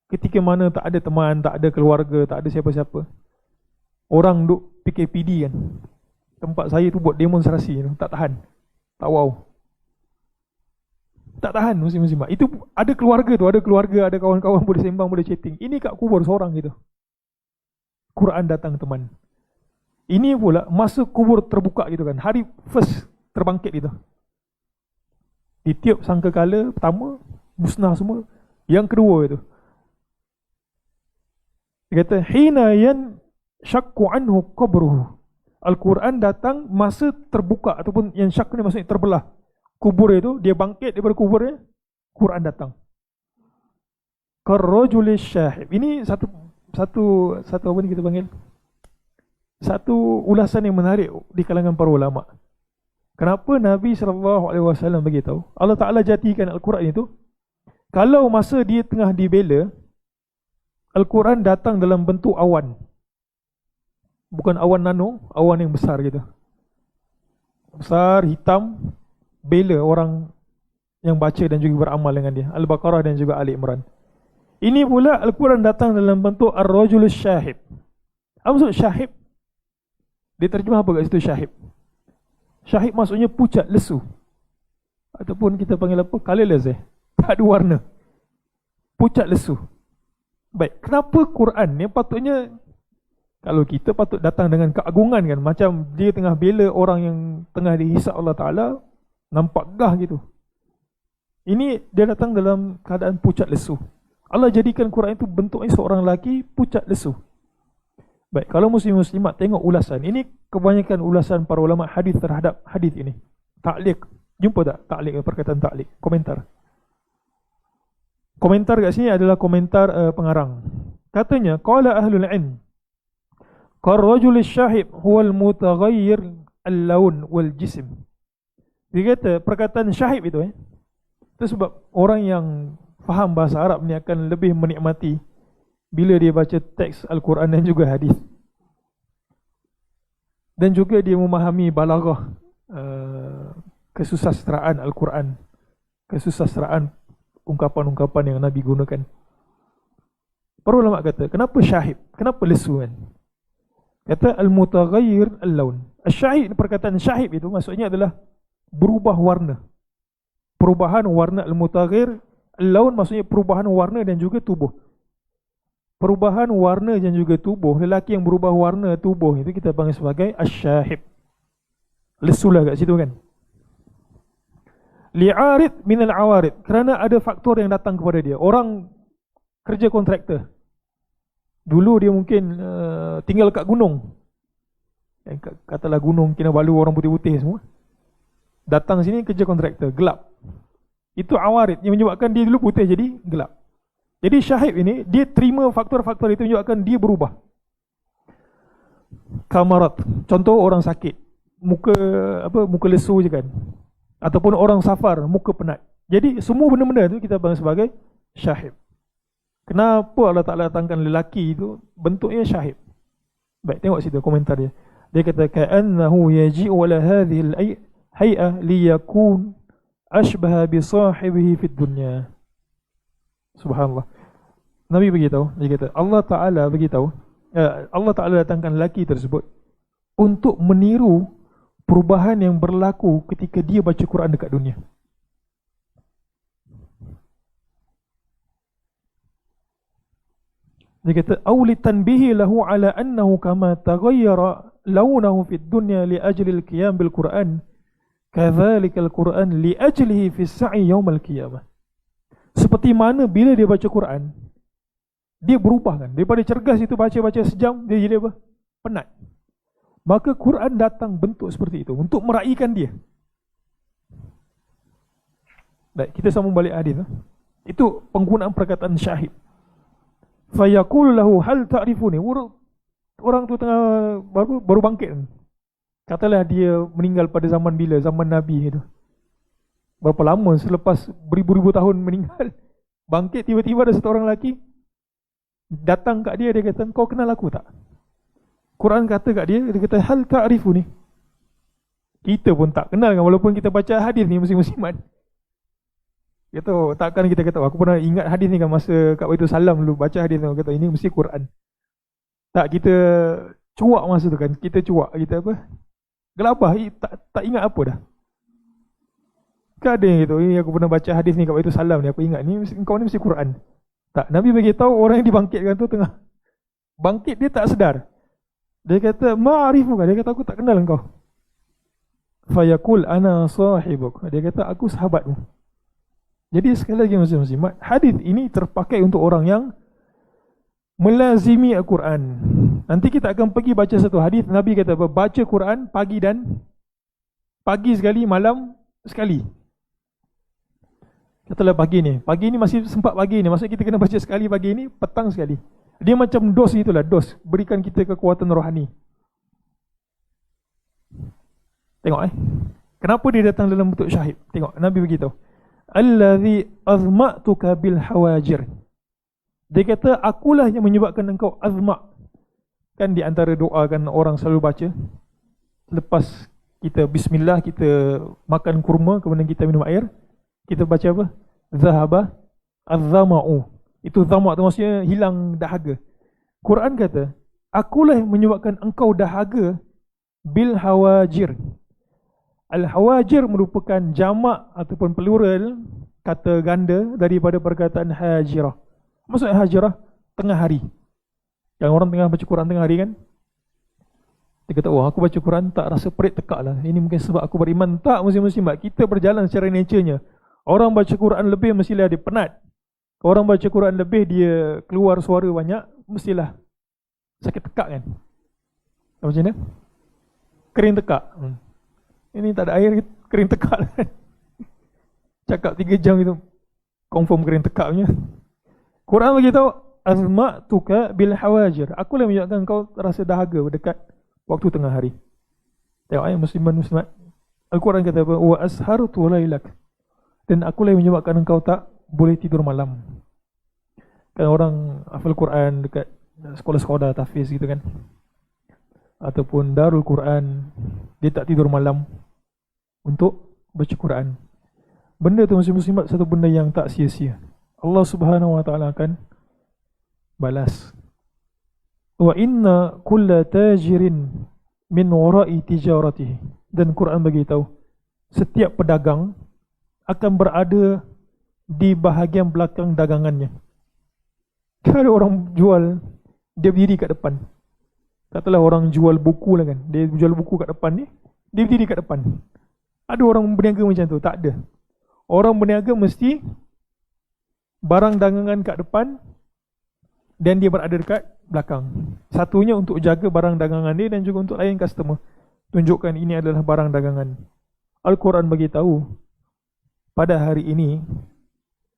ketika mana tak ada teman, tak ada keluarga, tak ada siapa-siapa. Orang duk PKPD kan. Tempat saya tu buat demonstrasi tu, tak tahan. Tak wow. Tak tahan muslim-muslimat. Itu ada keluarga tu, ada keluarga, ada kawan-kawan boleh sembang, boleh chatting. Ini kat kubur seorang gitu. Quran datang teman. Ini pula masa kubur terbuka gitu kan. Hari first terbangkit gitu. Ditiup sangkakala pertama, musnah semua. Yang kedua itu, dia kata hina yan syakku anhu qabruhu. Al-Quran datang masa terbuka ataupun yang syak ni maksudnya terbelah. Kubur itu dia bangkit daripada kuburnya, Quran datang. Karrajulis syahib. Ini satu apa ni kita panggil? Satu ulasan yang menarik di kalangan para ulama. Kenapa Nabi SAW beritahu? Allah Taala jadikan Al-Quran itu, kalau masa dia tengah dibela, Al-Quran datang dalam bentuk awan. Bukan awan nano, awan yang besar gitu. Besar, hitam, bela orang yang baca dan juga beramal dengan dia. Al-Baqarah dan juga Ali Imran. Ini pula Al-Quran datang dalam bentuk Ar-Rajulus Syahib. Apa maksud syahib? Dia terjemah apa kat situ syahib? Syahib maksudnya pucat, lesu. Ataupun kita panggil apa? Colorless tak ada warna. Pucat, lesu. Baik, kenapa Quran ni patutnya, kalau kita patut datang dengan keagungan kan, macam dia tengah bela orang yang tengah dihisab Allah Ta'ala, nampak gah gitu. Ini dia datang dalam keadaan pucat lesu. Allah jadikan Quran itu bentuknya seorang lelaki pucat lesu. Baik, kalau muslim-muslimat tengok ulasan, ini kebanyakan ulasan para ulama hadis terhadap hadis ini. Ta'liq, jumpa tak ta'liq, perkataan ta'liq, komentar. Komentar kat sini adalah komentar pengarang. Katanya, qala ahlul ilm, qarrajul syahib huwal mutaghayyir al-laun wal jism. Dia kata perkataan syahib itu itu sebab orang yang faham bahasa Arab ni akan lebih menikmati bila dia baca teks Al-Quran dan juga hadis. Dan juga dia memahami balaghah, kesusastraan Al-Quran, kesusastraan ungkapan-ungkapan yang Nabi gunakan. Para ulama kata, kenapa syahib? Kenapa lesu kan? Kata al-mutaghayyir al-laun. Syahib, perkataan syahib itu maksudnya adalah berubah warna. Perubahan warna. Al-mutaghayyir al-laun maksudnya perubahan warna dan juga tubuh. Perubahan warna dan juga tubuh. Lelaki yang berubah warna tubuh itu kita panggil sebagai asyahib. Lesulah kat situ kan. Li'arid minal awarid, kerana ada faktor yang datang kepada dia. Orang kerja kontraktor, dulu dia mungkin tinggal kat gunung, katalah gunung Kinabalu, orang putih-putih semua, datang sini kerja kontraktor, gelap. Itu awarid yang menyebabkan dia dulu putih jadi gelap. Jadi syahib ini, dia terima faktor-faktor itu menyebabkan dia berubah. Kamarat, contoh orang sakit, muka lesu je kan, ataupun orang safar, muka penat. Jadi semua benda-benda itu kita panggil sebagai syahib. Kenapa Allah Ta'ala datangkan lelaki itu bentuknya syahib? Baik, tengok situ komentar dia. Dia kata ka'annahu yaji'u ala hadhihi al-hay'ah liyakun ashbaha bi sahibihi fid dunya. Subhanallah. Nabi beritahu, dia kata Allah Ta'ala beritahu, Allah Ta'ala datangkan lelaki tersebut untuk meniru perubahan yang berlaku ketika dia baca Quran dekat dunia. Dia kata auli tanbihi lahu ala annahu kama taghayyara launahu fid dunya li ajli al-qiyam bil Quran, kadzalika al-Quran li ajlihi fi as-sa'i yaum al-qiyamah. Seperti mana bila dia baca Quran, dia berubah kan, daripada cergas itu baca-baca sejam dia jadi apa? Penat. Maka Quran datang bentuk seperti itu untuk meraihkan dia. Baik, kita sambung balik hadis. Itu penggunaan perkataan syahid. Fayaqulu lahu hal ta'rifuni. Orang tu tengah baru bangkit. Katalah dia meninggal pada zaman bila? Zaman Nabi itu. Berapa lama selepas beribu-ribu tahun meninggal, bangkit tiba-tiba ada satu orang lelaki datang kat dia, dia kata, kau kenal aku tak? Quran kata kat dia, dia kata hal ta'rifuni. Kita pun tak kenal kan, walaupun kita baca hadis ni musim-musiman. Kata, takkan kita kata, aku pernah ingat hadis ni kan masa kat Baitul Salam dulu baca hadis ni, kata ini mesti Quran. Tak, kita cuak masa tu kan, kita cuak, kita apa? Gelabah, tak ingat apa dah. Kan ada yang gitu, aku pernah baca hadis ni kat Baitul Salam ni, aku ingat ni, kau ni mesti Quran. Tak, Nabi bagi tahu orang yang dibangkitkan tu tengah bangkit, dia tak sedar. Dia kata, ma'arifuka, dia kata aku tak kenal engkau. Fayaqul ana sahibuk, dia kata aku sahabatmu. Jadi sekali lagi muslim-muslimat, hadis ini terpakai untuk orang yang melazimi Al-Quran. Nanti kita akan pergi baca satu hadis, Nabi kata baca Quran pagi sekali, malam sekali. Katalah pagi ni masih sempat pagi ni, maksudnya kita kena baca sekali pagi ni, petang sekali. Dia macam dos itulah, dos berikan kita kekuatan rohani. Tengok kenapa dia datang dalam bentuk syahid? Tengok Nabi beritahu, allazi azma'tuka bil hawajir. Dia kata akulah yang menyebabkan engkau azma'. Kan di antara doa kan orang selalu baca lepas kita bismillah, kita makan kurma, kemudian kita minum air, kita baca apa? Zahaba az-zama'u. Itu zama' tu maksudnya hilang dahaga. Quran kata akulah yang menyebabkan engkau dahaga bil hawajir. Al-hawajir merupakan jamak ataupun plural kata ganda daripada perkataan hajirah. Maksud hajirah tengah hari. Yang orang tengah baca Quran tengah hari kan, dia kata, oh aku baca Quran tak rasa perit tekak lah, ini mungkin sebab aku beriman. Tak, muslim-muslimat, kita berjalan secara naturenya. Orang baca Quran lebih mestilah dia penat. Orang baca Quran lebih dia keluar suara banyak, mestilah sakit tekak kan. Macam mana? Kering tekak. Ini tak ada air, kering tekak kan. Cakap 3 jam itu Confirm kering tekak punya. Quran bagi tahu azma'tuka bil hawajir. Aku lah menyebabkan kau rasa dahaga dekat waktu tengah hari. Tengok ayat muslimat. Al-Quran kata apa? Wa ashartu lailak. Dan aku lah menyebabkan engkau tak boleh tidur malam. Kan orang hafal Quran dekat sekolah-sekolah tahfiz gitu kan, ataupun Darul Quran, dia tak tidur malam untuk baca Quran. Benda tu muslimat satu benda yang tak sia-sia. Allah Subhanahu wa taala akan balas. Wa inna kulla tajirin min wara'i tijaratihi. Dan Quran bagi tahu setiap pedagang akan berada di bahagian belakang dagangannya. Kalau orang jual, dia berdiri kat depan. Katalah orang jual buku lah kan, dia jual buku kat depan ni, dia berdiri kat depan. Ada orang berniaga macam tu? Tak ada. Orang berniaga mesti barang dagangan kat depan dan dia berada dekat belakang. Satunya untuk jaga barang dagangan dia dan juga untuk layan customer. Tunjukkan ini adalah barang dagangan. Al-Quran bagi tahu pada hari ini,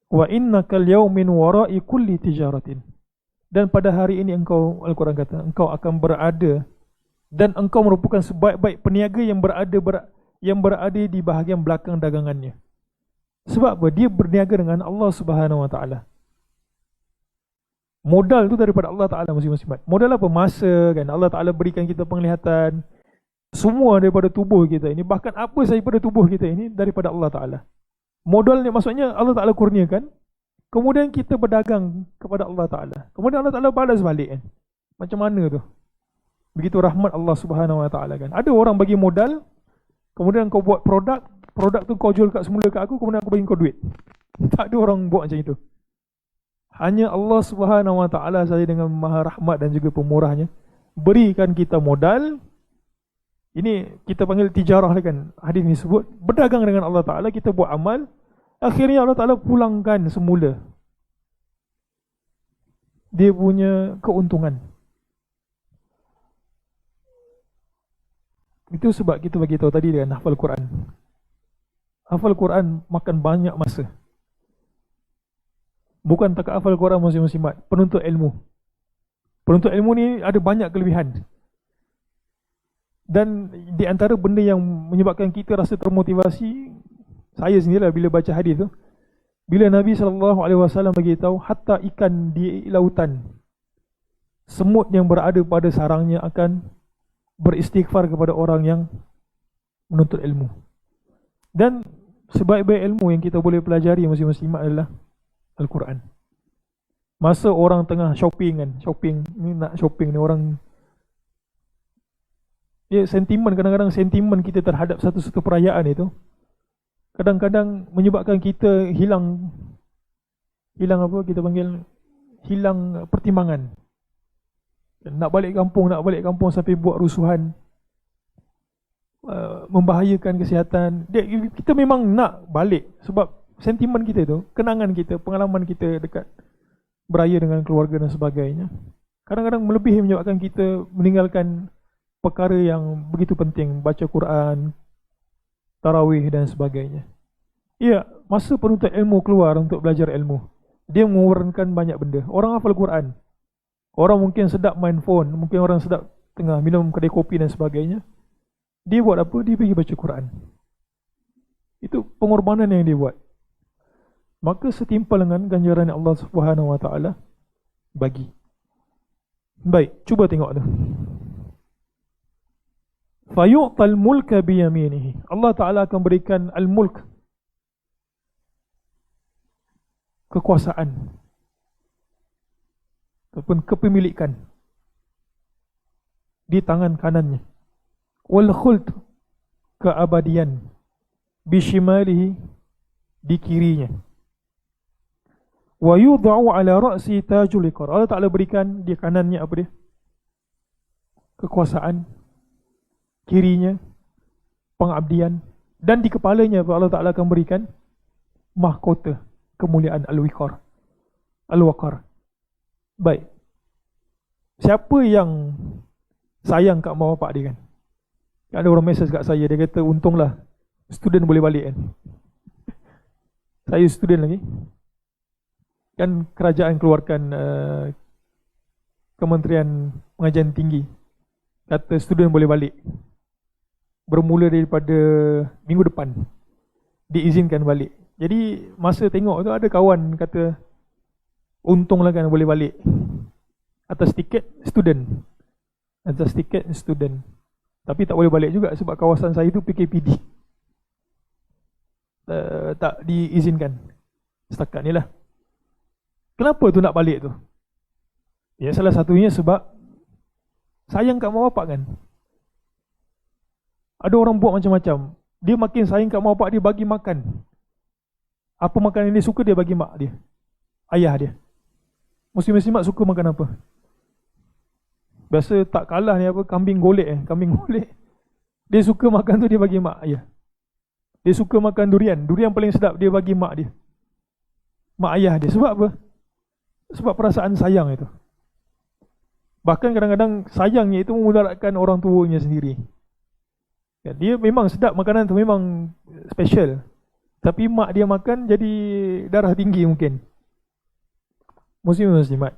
wa innakal yawmin wara'i kulli tijaratin. Dan pada hari ini engkau, Al-Quran kata, engkau akan berada dan engkau merupakan sebaik-baik peniaga yang berada di bahagian belakang dagangannya. Sebab apa? Dia berniaga dengan Allah Subhanahu wa taala. Modal tu daripada Allah Taala muslimat. Modal apa? Masa kan. Allah Taala berikan kita penglihatan. Semua daripada tubuh kita ini, bahkan apa sahaja pada tubuh kita ini daripada Allah Taala. Modal ni maksudnya Allah Taala kurniakan. Kemudian kita berdagang kepada Allah Taala. Kemudian Allah Taala balas balik kan. Macam mana tu? Begitu rahmat Allah Subhanahu wa taala kan. Ada orang bagi modal, kemudian kau buat produk tu kau jual kat semula kat aku, kemudian aku bagi kau duit. Tak ada orang buat macam itu. Hanya Allah Subhanahu wa taala saja dengan Maha Rahmat dan juga Pemurahnya berikan kita modal. Ini kita panggil tijarah kan. Hadis ni sebut berdagang dengan Allah Taala, kita buat amal, akhirnya Allah Taala pulangkan semula dia punya keuntungan. Itu sebab kita bagi tahu tadi dengan hafal Quran. Hafal Quran makan banyak masa. Bukan tak hafal Quran muslim-muslimat, penuntut ilmu. Penuntut ilmu ni ada banyak kelebihan. Dan di antara benda yang menyebabkan kita rasa termotivasi, saya sendirilah bila baca hadis tu, bila Nabi SAW bagi tahu hatta ikan di lautan, semut yang berada pada sarangnya akan beristighfar kepada orang yang menuntut ilmu. Dan sebaik-baik ilmu yang kita boleh pelajari muslim-muslimat adalah Al-Quran. Masa orang tengah shopping kan, ni nak shopping ni orang, ya, sentimen, kadang-kadang sentimen kita terhadap satu-satu perayaan itu kadang-kadang menyebabkan kita hilang apa kita panggil, hilang pertimbangan. Nak balik kampung sampai buat rusuhan, membahayakan kesihatan. Kita memang nak balik sebab sentimen kita itu, kenangan kita, pengalaman kita dekat beraya dengan keluarga dan sebagainya. Kadang-kadang melebihi menyebabkan kita meninggalkan perkara yang begitu penting, baca Quran, tarawih dan sebagainya. Ya, masa penuntut ilmu keluar untuk belajar ilmu, dia mengorbankan banyak benda. Orang hafal Quran, orang mungkin sedap main phone, mungkin orang sedap tengah minum kedai kopi dan sebagainya. Dia buat apa? Dia pergi baca Quran. Itu pengorbanan yang dia buat. Maka setimpal dengan ganjaran yang Allah Subhanahu wa taala bagi. Baik, cuba tengok tu. Fayu'tal mulka biyaminihi. Allah Ta'ala akan berikan al-mulk, kekuasaan ataupun kepemilikan, di tangan kanannya. Wal khuld, keabadian, bishimalihi, di kirinya. Wa yudha'u ala ra'si tajul iqar. Allah Ta'ala berikan di kanannya apa dia? Kekuasaan, kirinya pengabdian, dan di kepalanya Allah Ta'ala akan berikan mahkota kemuliaan al-wiqar, al-waqar. Baik, siapa yang sayang kat mak bapak dia kan? Ada orang mesej kat saya, dia kata untunglah student boleh balik kan. Saya student lagi, Kan kerajaan keluarkan Kementerian Pengajian Tinggi, kata student boleh balik bermula daripada minggu depan, diizinkan balik. Jadi masa tengok tu ada kawan kata untunglah kan boleh balik atas tiket student, tapi tak boleh balik juga sebab kawasan saya tu PKPD, tak diizinkan setakat ni lah. Kenapa tu nak balik tu? Ya, salah satunya sebab sayang kat mak bapak kan. Ada orang buat macam-macam. Dia makin sayang kat mak bapak, dia bagi makan apa makanan yang dia suka, dia bagi mak dia, ayah dia. Muslim-muslimat suka makan apa? Biasa tak kalah ni apa, kambing golek. Dia suka makan tu, dia bagi mak ayah. Dia suka makan durian paling sedap, dia bagi mak dia, mak ayah dia. Sebab apa? Sebab perasaan sayang itu. Bahkan kadang-kadang sayangnya itu memudaratkan orang tuanya sendiri. Dia memang sedap makanan tu, memang special, tapi mak dia makan jadi darah tinggi mungkin. Muslim-muslimat,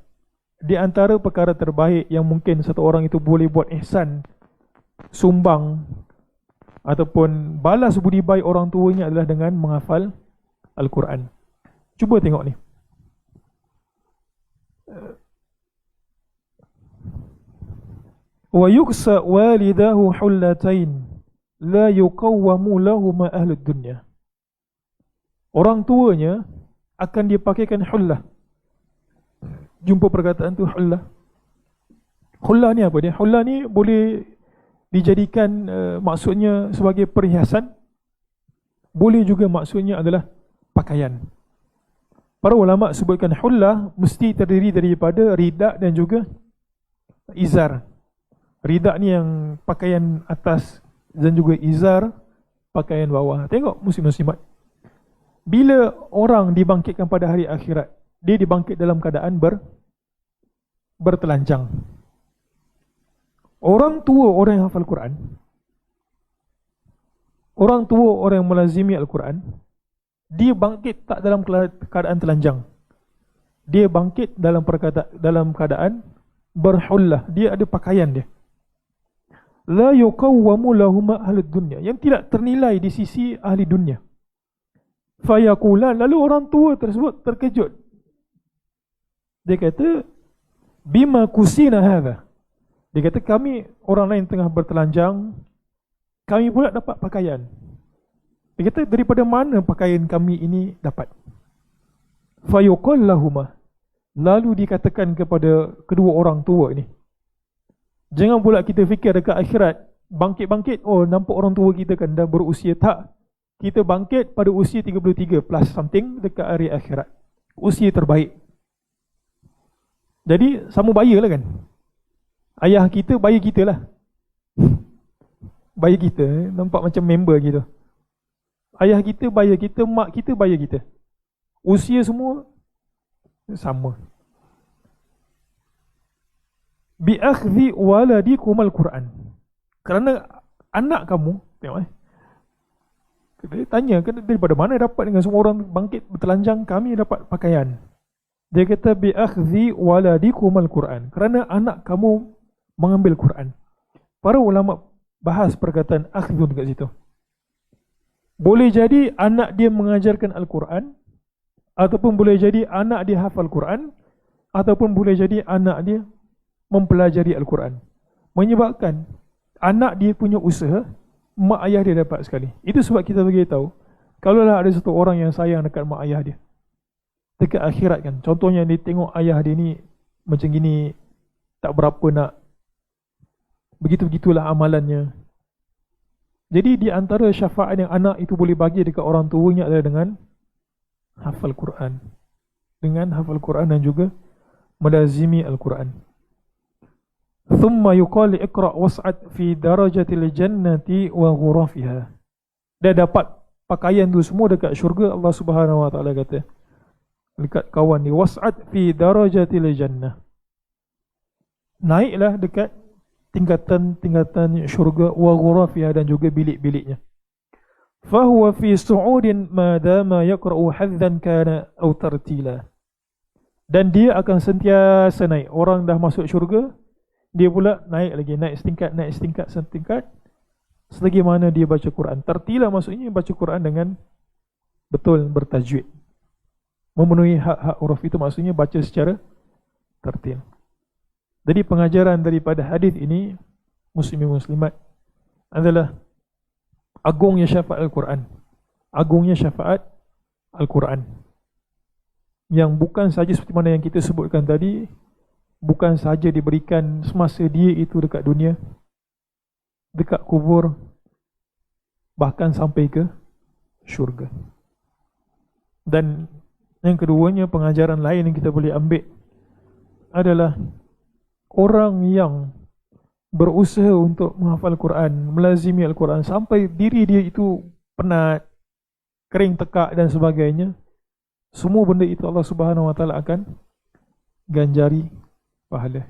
di antara perkara terbaik yang mungkin satu orang itu boleh buat ihsan, sumbang ataupun balas budi baik orang tuanya adalah dengan menghafal Al-Quran. Cuba tengok ni. Wa yuksa walidahu hullatain la yuqawwamu lahuma ahlud dunya. Orang tuanya akan dipakaikan hullah. Jumpa perkataan tu, hullah. Hullah ni apa dia? Hullah ni boleh dijadikan maksudnya sebagai perhiasan, boleh juga maksudnya adalah pakaian. Para ulama sebutkan hullah mesti terdiri daripada ridak dan juga izar. Ridak ni yang pakaian atas dan juga izar pakaian bawah. Tengok muslim-muslimat, bila orang dibangkitkan pada hari akhirat, dia dibangkit dalam keadaan bertelanjang. Orang tua orang yang hafal Quran, orang tua orang yang melazimi Al-Quran, dia bangkit tak dalam keadaan telanjang. Dia bangkit dalam keadaan berhullah. Dia ada pakaian dia. La yuqawwamu lahuma ahlud dunya, yang tidak ternilai di sisi ahli dunia. Fayaqulan, lalu orang tua tersebut terkejut. Dia kata, bima kusina hadha. Dia kata, kami orang lain tengah bertelanjang, kami pula dapat pakaian. Dia kata, daripada mana pakaian kami ini dapat? Fayuqal lahuma, lalu dikatakan kepada kedua orang tua ini, jangan pula kita fikir dekat akhirat, bangkit-bangkit, oh nampak orang tua kita kan dah berusia. Tak, kita bangkit pada usia 33 plus something dekat hari akhirat, usia terbaik. Jadi sama baya lah kan. Ayah kita baya kita lah. Baya kita, nampak macam member gitu. Ayah kita baya kita, mak kita baya kita. Usia semua sama. Bi'akhdhi waladikum al-Quran, kerana anak kamu, tengok dia tanya, daripada mana dapat dengan semua orang bangkit bertelanjang, kami dapat pakaian. Dia kata bi'akhdhi waladikum al-Quran, kerana anak kamu mengambil Quran. Para ulama bahas perkataan akhdhun kat situ. Boleh jadi anak dia mengajarkan Al-Quran, ataupun boleh jadi anak dia hafal Quran, ataupun boleh jadi anak dia mempelajari Al-Quran. Menyebabkan anak dia punya usaha, mak ayah dia dapat sekali. Itu sebab kita beritahu, kalaulah ada satu orang yang sayang dekat mak ayah dia, dekat akhirat kan, contohnya dia tengok ayah dia ni macam gini, tak berapa nak, begitu-begitulah amalannya. Jadi di antara syafaat yang anak itu boleh bagi dekat orang tuanya adalah dengan hafal Quran. Dengan hafal Quran dan juga melazimi Al-Quran. Thumma yuqal iqra' was'ad fi darajatil jannati wa ghurafiha. Dia dapat pakaian tu semua dekat syurga. Allah Subhanahu wa taala kata dekat kawan ni, was'ad fi darajatil jannah, naiklah dekat tingkatan-tingkatan syurga, wa ghurafiha, dan juga bilik-biliknya. Fahuwa fi su'udin ma dama yaqra'u haddan kana aw tartila. Dan dia akan sentiasa naik. Orang dah masuk syurga, dia pula naik lagi, naik setingkat. Selagi mana dia baca Quran. Tertila maksudnya baca Quran dengan betul, bertajwid, memenuhi hak-hak huruf. Itu maksudnya baca secara tertil. Jadi pengajaran daripada hadis ini, muslimin muslimat, adalah agungnya syafaat Al-Quran. Agungnya syafaat Al-Quran, yang bukan saja seperti mana yang kita sebutkan tadi, bukan saja diberikan semasa dia itu dekat dunia, dekat kubur, bahkan sampai ke syurga. Dan yang keduanya, pengajaran lain yang kita boleh ambil adalah orang yang berusaha untuk menghafal Quran, melazimi Al-Quran sampai diri dia itu penat, kering tekak dan sebagainya, semua benda itu Allah Subhanahu Wa Taala akan ganjari pahala.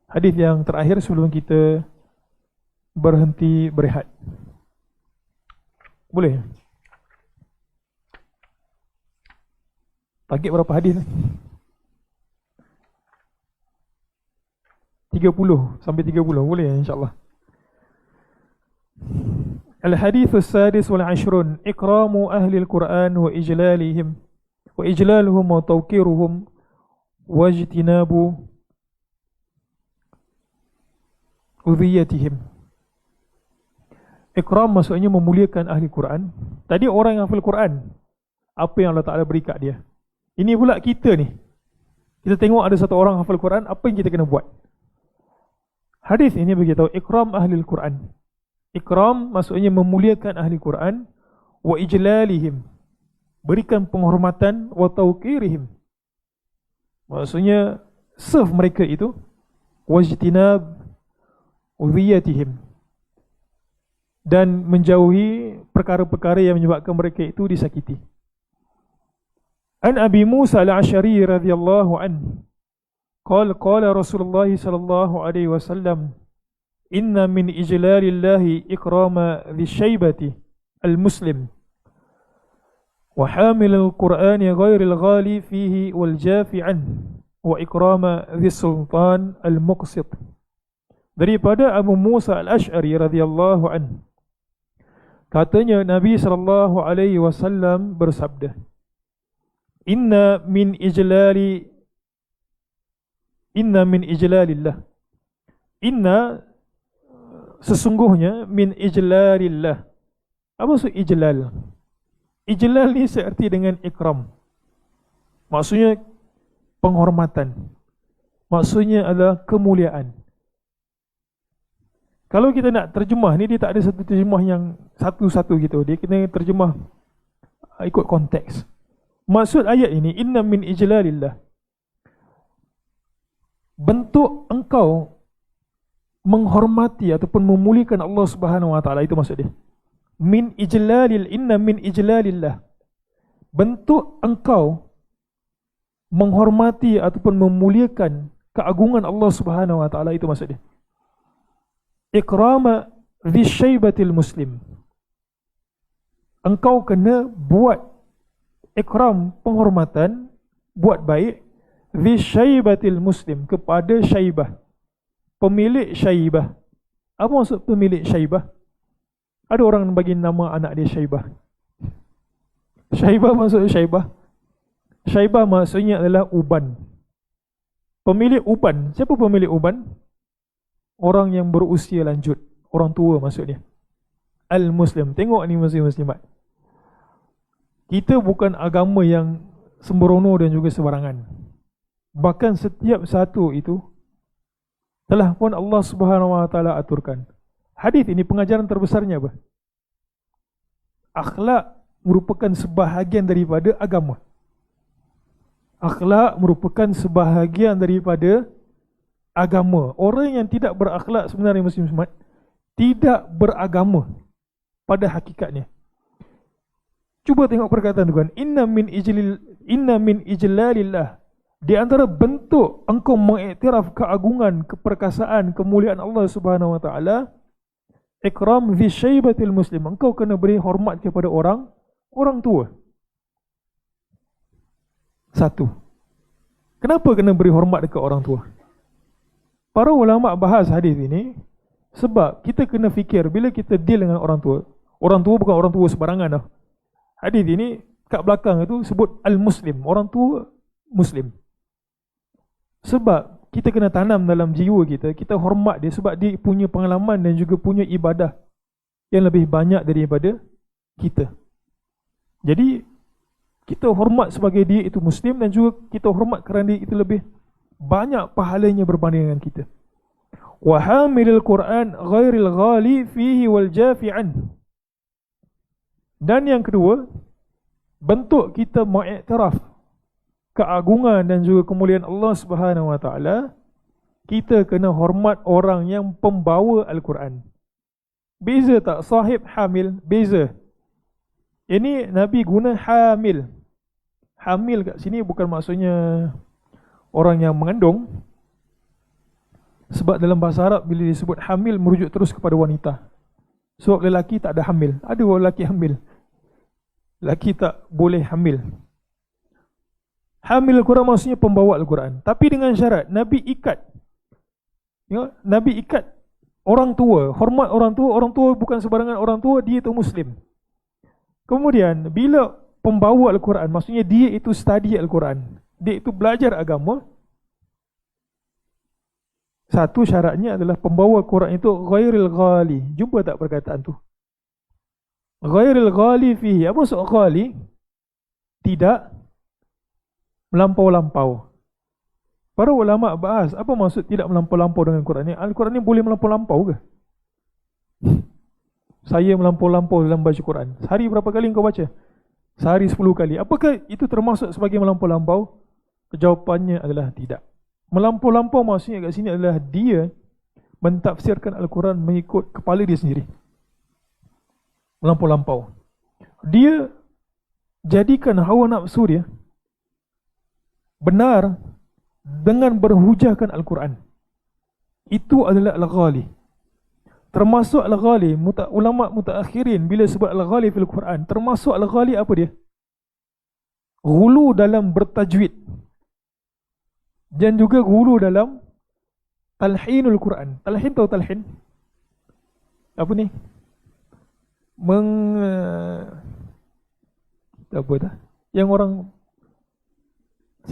Hadis yang terakhir sebelum kita berhenti berehat. Boleh? Target berapa hadis? 30 sampai 30, boleh insya-Allah. Al-hadits as-sadis wal 'ashrun, ikramu ahli al-Quran wa ijlaluhum wa tawqiruhum wa ijtinabu udhiyatihim. Ikram maksudnya memuliakan ahli Quran. Tadi orang yang hafal Quran, apa yang Allah Ta'ala beri kat dia. Ini pula kita ni, kita tengok ada satu orang hafal Quran, apa yang kita kena buat? Hadis ini beritahu ikram ahli Quran. Ikram maksudnya memuliakan ahli Quran, wa ijlalihim, berikan penghormatan, wa tawqirihim, maksudnya serve mereka itu, wajtinab udhiyatihim, dan menjauhi perkara-perkara yang menyebabkan mereka itu disakiti. An Abi Musa al-Ash'ari radhiyallahu anhu qala Rasulullah sallallahu alaihi wasallam, inna min ijlalillahi ikrama dhi syaibati al-muslim wa hamil al-Qur'ani ghairil ghali fihi wal jafi anhu wa ikrama dhi sultan al-muqsit. Daripada Abu Musa al-Ash'ari radhiyallahu anhu, katanya Nabi sallallahu alaihi wasallam bersabda, inna min ijlalillah, inna sesungguhnya, min ijlalillah. Apa maksud ijlal? Ijlal ni seerti dengan ikram, maksudnya penghormatan, maksudnya adalah kemuliaan. Kalau kita nak terjemah ni, dia tak ada satu terjemah yang satu-satu gitu. Dia kena terjemah ikut konteks. Maksud ayat ini, inna min ijlalillah, bentuk engkau menghormati ataupun memuliakan Allah Subhanahu Wa Taala, itu maksud dia. Min ijlalil, inna min ijlalillah, bentuk engkau menghormati ataupun memuliakan keagungan Allah Subhanahu Wa Taala, itu maksud dia. Ikrama dhi syaibatil muslim, engkau kena buat ikram, penghormatan, buat baik, dhi syaibatil muslim, kepada syaibah, pemilik syaibah. Apa maksud pemilik syaibah? Ada orang bagi nama anak dia Syaibah. Syaibah maksud syaibah. Syaibah maksudnya adalah uban. Pemilik uban. Siapa pemilik uban? Orang yang berusia lanjut, orang tua maksudnya. Al-Muslim. Tengok ni muslim-muslimat, kita bukan agama yang sembrono dan juga sembarangan. Bahkan setiap satu itu telah pun Allah Subhanahu Wa Taala aturkan. Hadis ini pengajaran terbesarnya apa? Akhlak merupakan sebahagian daripada agama. Akhlak merupakan sebahagian daripada agama. Orang yang tidak berakhlak sebenarnya muslim-muslimat tidak beragama pada hakikatnya. Cuba tengok perkataan Tuhan, inna min ijlalillah. Di antara bentuk engkau mengiktiraf keagungan, keperkasaan, kemuliaan Allah Subhanahu Wa Taala, ikram dhi syaibatil muslim, engkau kena beri hormat kepada orang tua. Satu, kenapa kena beri hormat dekat orang tua? Para ulama bahas hadis ini sebab kita kena fikir bila kita deal dengan orang tua bukan orang tua sembarangan dah. Hadis ini kat belakang itu sebut al-muslim, orang tua muslim. Sebab kita kena tanam dalam jiwa kita, kita hormat dia sebab dia punya pengalaman dan juga punya ibadah yang lebih banyak daripada kita. Jadi kita hormat sebagai dia itu muslim dan juga kita hormat kerana dia itu lebih banyak pahalanya berbanding dengan kita. Wa hamilul Quran ghairil ghali fihi wal jafi'an. Dan yang kedua, bentuk kita mengiktiraf keagungan dan juga kemuliaan Allah Subhanahu Wa Taala, kita kena hormat orang yang pembawa Al-Quran. Beza tak sahib hamil? Beza. Ini Nabi guna hamil. Hamil kat sini bukan maksudnya orang yang mengandung. Sebab dalam bahasa Arab bila disebut hamil merujuk terus kepada wanita. Sebab lelaki tak ada hamil. Ada lelaki hamil. Lelaki tak boleh hamil. Hamil Al-Quran maksudnya pembawa Al-Quran. Tapi dengan syarat Nabi ikat. Nabi ikat orang tua, hormat orang tua bukan sembarangan orang tua, dia itu muslim. Kemudian bila pembawa Al-Quran, maksudnya dia itu study Al-Quran, dia itu belajar agama. Satu syaratnya adalah pembawa Al-Quran itu ghairil ghali. Jumpa tak perkataan tu? Ghairil ghali fihi. Apa maksud ghali? Tidak melampau-lampau. Para ulama bahas apa maksud tidak melampau-lampau dengan Al-Quran ni? Al-Quran ni boleh melampau-lampau ke? Saya melampau-lampau dalam baca Quran. Sehari berapa kali kau baca? Sehari 10 kali. Apakah itu termasuk sebagai melampau-lampau? Jawapannya adalah tidak. Melampau-lampau maksudnya kat sini adalah dia mentafsirkan Al-Quran mengikut kepala dia sendiri. Melampau-lampau. Dia jadikan hawa nafsu dia benar dengan berhujahkan Al-Quran. Itu adalah Al-Ghali. Termasuk Al-Ghali, ulama mutaakhirin bila sebut Al-Ghali fil Quran, termasuk Al-Ghali apa dia? Ghulu dalam bertajwid. Dan juga ghulu dalam talhinul Quran. Talhin tahu talhin? Apa ni? Apa dah? Yang orang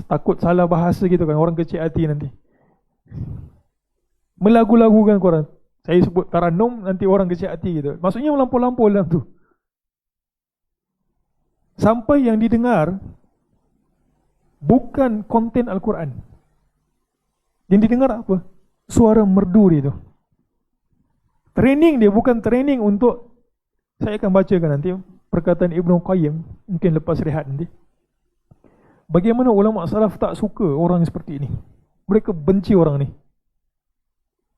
takut salah bahasa gitu kan, orang kecil hati nanti. Melagu-lagukan Quran. Saya sebut taranum, nanti orang kecil hati gitu. Maksudnya melampau-lampau dalam tu. Sampai yang didengar bukan konten Al-Quran. Yang didengar apa? Suara merdu dia tu. Training dia bukan training untuk, saya akan bacakan nanti perkataan Ibnu Qayyim, mungkin lepas rehat nanti. Bagaimana ulama salaf tak suka orang seperti ini. Mereka benci orang ni.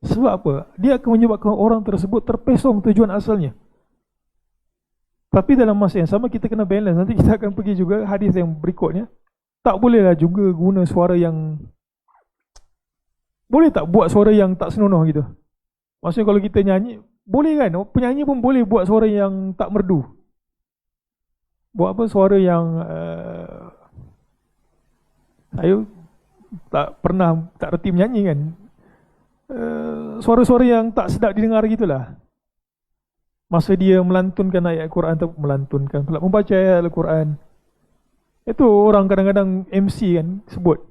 Sebab apa? Dia akan menyebabkan orang tersebut terpesong tujuan asalnya. Tapi dalam masa yang sama kita kena balance. Nanti kita akan pergi juga hadis yang berikutnya. Tak bolehlah juga guna suara yang, boleh tak buat suara yang tak senonoh gitu. Maksudnya kalau kita nyanyi, boleh kan? Penyanyi pun boleh buat suara yang tak merdu. Buat apa suara yang saya tak pernah, tak reti menyanyi kan. Suara-suara yang tak sedap didengar gitulah. Masa dia melantunkan ayat Al-Quran atau melantunkan pula membaca ayat Al-Quran. Itu orang kadang-kadang MC kan sebut.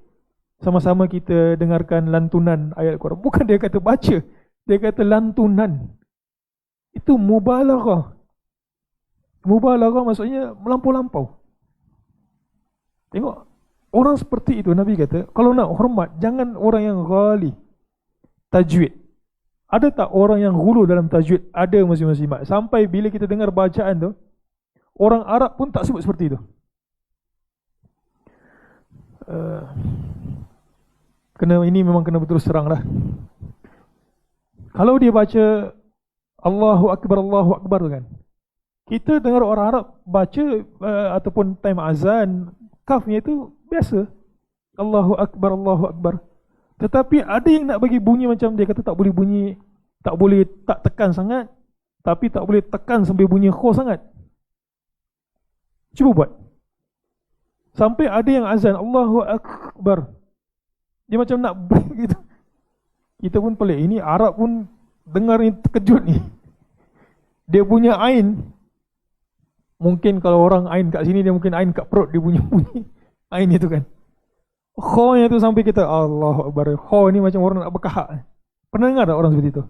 Sama-sama kita dengarkan lantunan ayat Al-Quran. Bukan dia kata baca, dia kata lantunan. Itu mubalaghah. Mubalaghah maksudnya melampau-lampau. Tengok, orang seperti itu Nabi kata, kalau nak hormat jangan orang yang ghali. Tajwid. Ada tak orang yang ghulu dalam tajwid? Ada masing-masing. Sampai bila kita dengar bacaan tu, orang Arab pun tak sebut seperti itu. Ini memang kena betul serang lah. Kalau dia baca Allahu Akbar tu kan, kita dengar orang Arab baca ataupun time azan, kafnya itu biasa, Allahu Akbar. Tetapi ada yang nak bagi bunyi macam dia kata tak boleh bunyi, tak boleh tak tekan sangat, tapi tak boleh tekan sampai bunyi kho sangat. Cuba buat. Sampai ada yang azan Allahu Akbar, dia macam nak break gitu. Kita pun pelik, ini Arab pun dengar ni terkejut ni. Dia punya ain, mungkin kalau orang ain kat sini, dia mungkin ain kat perut, dia punya bunyi ain itu kan. Kho-nya tu sampai kita Allahu Akbar. Kho ni macam orang nak berkahak. Pernah dengar tak orang seperti itu?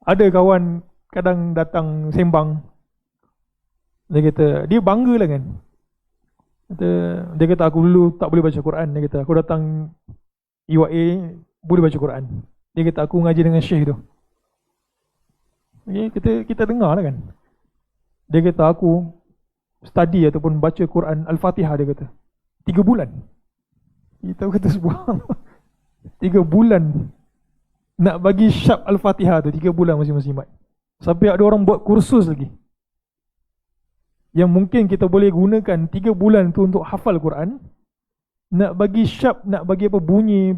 Ada kawan kadang datang sembang, dia kata, dia bangga lah kan. Dia kata aku dulu tak boleh baca Quran. Dia kata aku datang UAA boleh baca Quran. Dia kata aku ngaji dengan syekh tu. Okay, kita dengar lah kan. Dia kata aku study ataupun baca Quran Al-Fatihah, dia kata 3 bulan. Kita kata sebuah 3 bulan nak bagi syab Al-Fatihah tu, 3 bulan masing-masing mat. Sampai ada orang buat kursus lagi, yang mungkin kita boleh gunakan 3 bulan tu untuk hafal Quran. Nak bagi syab, nak bagi apa, bunyi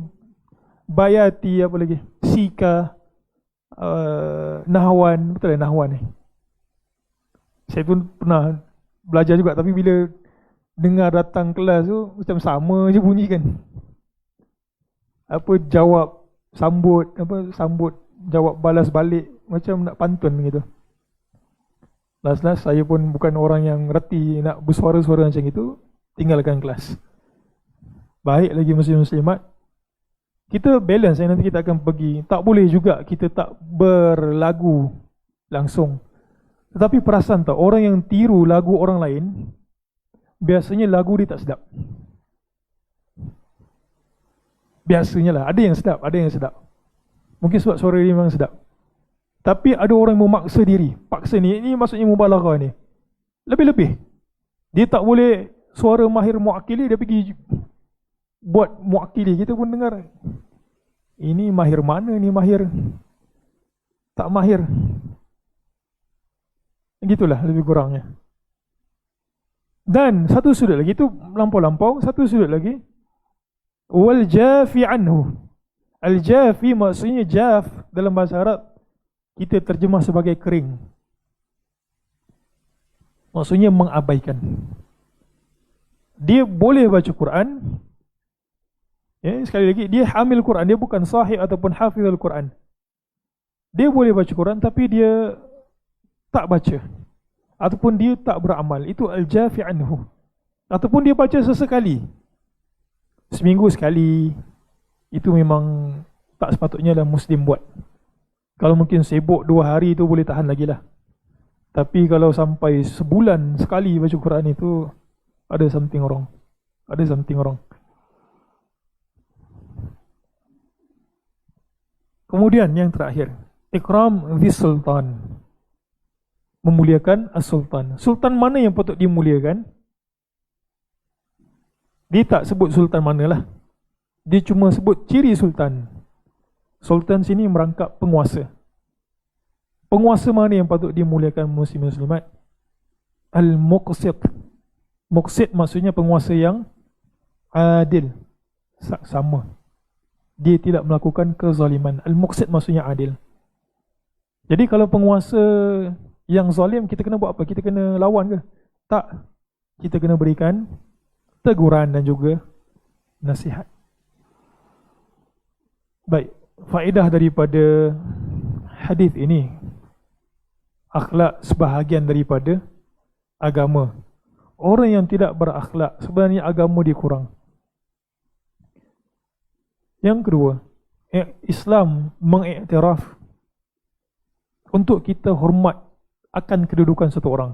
bayati, apa lagi, sika, nahwan. Betul lah nahwan ni, saya pun pernah belajar juga. Tapi bila dengar datang kelas tu, macam sama je bunyi kan. Apa jawab, sambut, apa sambut, jawab balas balik, macam nak pantun gitu. Last saya pun bukan orang yang reti nak bersuara-suara macam itu, tinggalkan kelas. Baik lagi muslim-muslimat, kita balance. Nanti kita akan pergi, tak boleh juga kita tak berlagu langsung. Tetapi perasan tak, orang yang tiru lagu orang lain, biasanya lagu dia tak sedap. Biasanya lah, ada yang sedap, ada yang sedap. Mungkin sebab suara dia memang sedap. Tapi ada orang yang memaksa diri. Paksa ni, ini maksudnya mubalaghah ni, lebih-lebih. Dia tak boleh suara mahir muakkili, dia pergi buat muakkili. Kita pun dengar, ini mahir mana ni, mahir tak mahir. Gitulah lebih kurangnya. Dan satu sudut lagi, itu lampau-lampau. Satu sudut lagi, wal jafi anhu. Al jafi maksudnya, jaf dalam bahasa Arab kita terjemah sebagai kering. Maksudnya mengabaikan. Dia boleh baca Quran, ya, sekali lagi, dia hamil Quran, dia bukan sahih ataupun hafizul Quran. Dia boleh baca Quran tapi dia tak baca, ataupun dia tak beramal. Itu al-jafi anhu. Ataupun dia baca sesekali, seminggu sekali. Itu memang tak sepatutnya lah Muslim buat. Kalau mungkin sibuk 2 hari tu boleh tahan lagi lah. Tapi kalau sampai sebulan sekali baca Quran, itu ada something wrong. Ada something wrong. Kemudian yang terakhir, ikram the sultan, memuliakan as-sultan. Sultan mana yang patut dimuliakan? Dia tak sebut sultan manalah, dia cuma sebut ciri sultan. Sultan sini merangkap penguasa. Penguasa mana yang patut dimuliakan muslim-muslimat? Al-muqsit. Muqsit maksudnya penguasa yang adil, sama. Dia tidak melakukan kezaliman. Al-muqsit maksudnya adil. Jadi kalau penguasa yang zalim, kita kena buat apa? Kita kena lawan ke? Tak. Kita kena berikan teguran dan juga nasihat. Baik, faedah daripada hadis ini, akhlak sebahagian daripada agama. Orang yang tidak berakhlak, sebenarnya agama dia kurang. Yang kedua, Islam mengiktiraf untuk kita hormat akan kedudukan satu orang.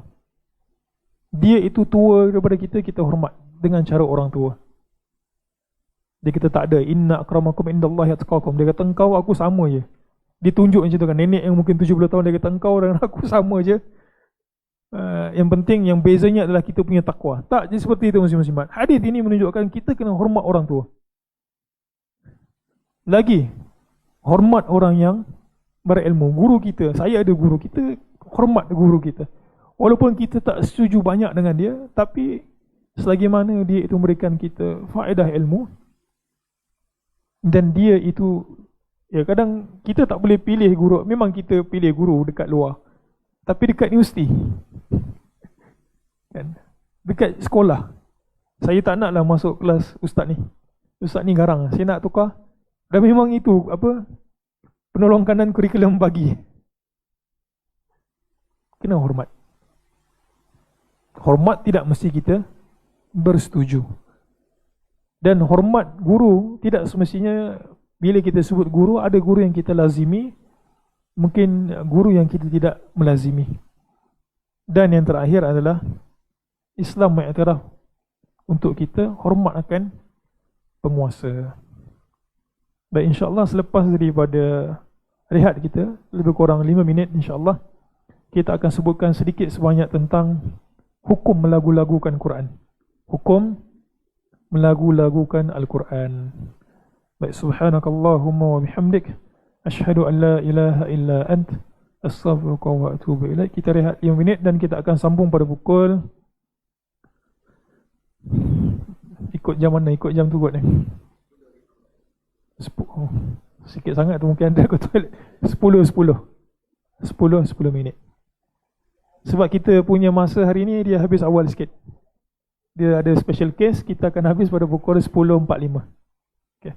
Dia itu tua daripada kita, kita hormat dengan cara orang tua. Dia kata tak ada, inna akramakum indallahi atqakum. Dia kata engkau aku sama je. Ditunjuk macam tu kan, nenek yang mungkin 70 tahun, dia kata engkau dan aku sama je. Yang penting, yang bezanya adalah kita punya takwa. Tak je seperti itu muslim-muslimat. Hadis ini menunjukkan kita kena hormat orang tua. Lagi, hormat orang yang berilmu. Guru kita, saya ada guru, kita hormat guru kita. Walaupun kita tak setuju banyak dengan dia, tapi selagi mana dia itu memberikan kita faedah ilmu, dan dia itu, ya kadang kita tak boleh pilih guru. Memang kita pilih guru dekat luar, tapi dekat universiti kan, dekat sekolah, Saya tak naklah masuk kelas ustaz ni. Ustaz ni garang, saya nak tukar. Dan memang itu apa penolong kanan kurikulum bagi. Kena hormat. Hormat tidak mesti kita bersetuju. Dan hormat guru tidak semestinya bila kita sebut guru, ada guru yang kita lazimi, mungkin guru yang kita tidak melazimi. Dan yang terakhir adalah Islam mengiktiraf untuk kita hormat akan penguasa. Dan insyaAllah selepas daripada rehat kita, lebih kurang 5 minit insyaAllah, kita akan sebutkan sedikit sebanyak tentang hukum melagu-lagukan Quran. Hukum melagu-lagukan Al-Quran. Baik, subhanakallahumma wa bihamdik, asyhadu an la ilaha illa ant, astaghfiruka wa atubu ilaik. Kita rehat 5 minit dan kita akan sambung pada pukul, ikut jam mana? Ikut jam tu kot ni. Sikit sangat tu mungkin anda ke toilet. 10 minit. Sebab kita punya masa hari ni dia habis awal sikit. Dia ada special case, kita akan habis pada pukul 10.45. Okay.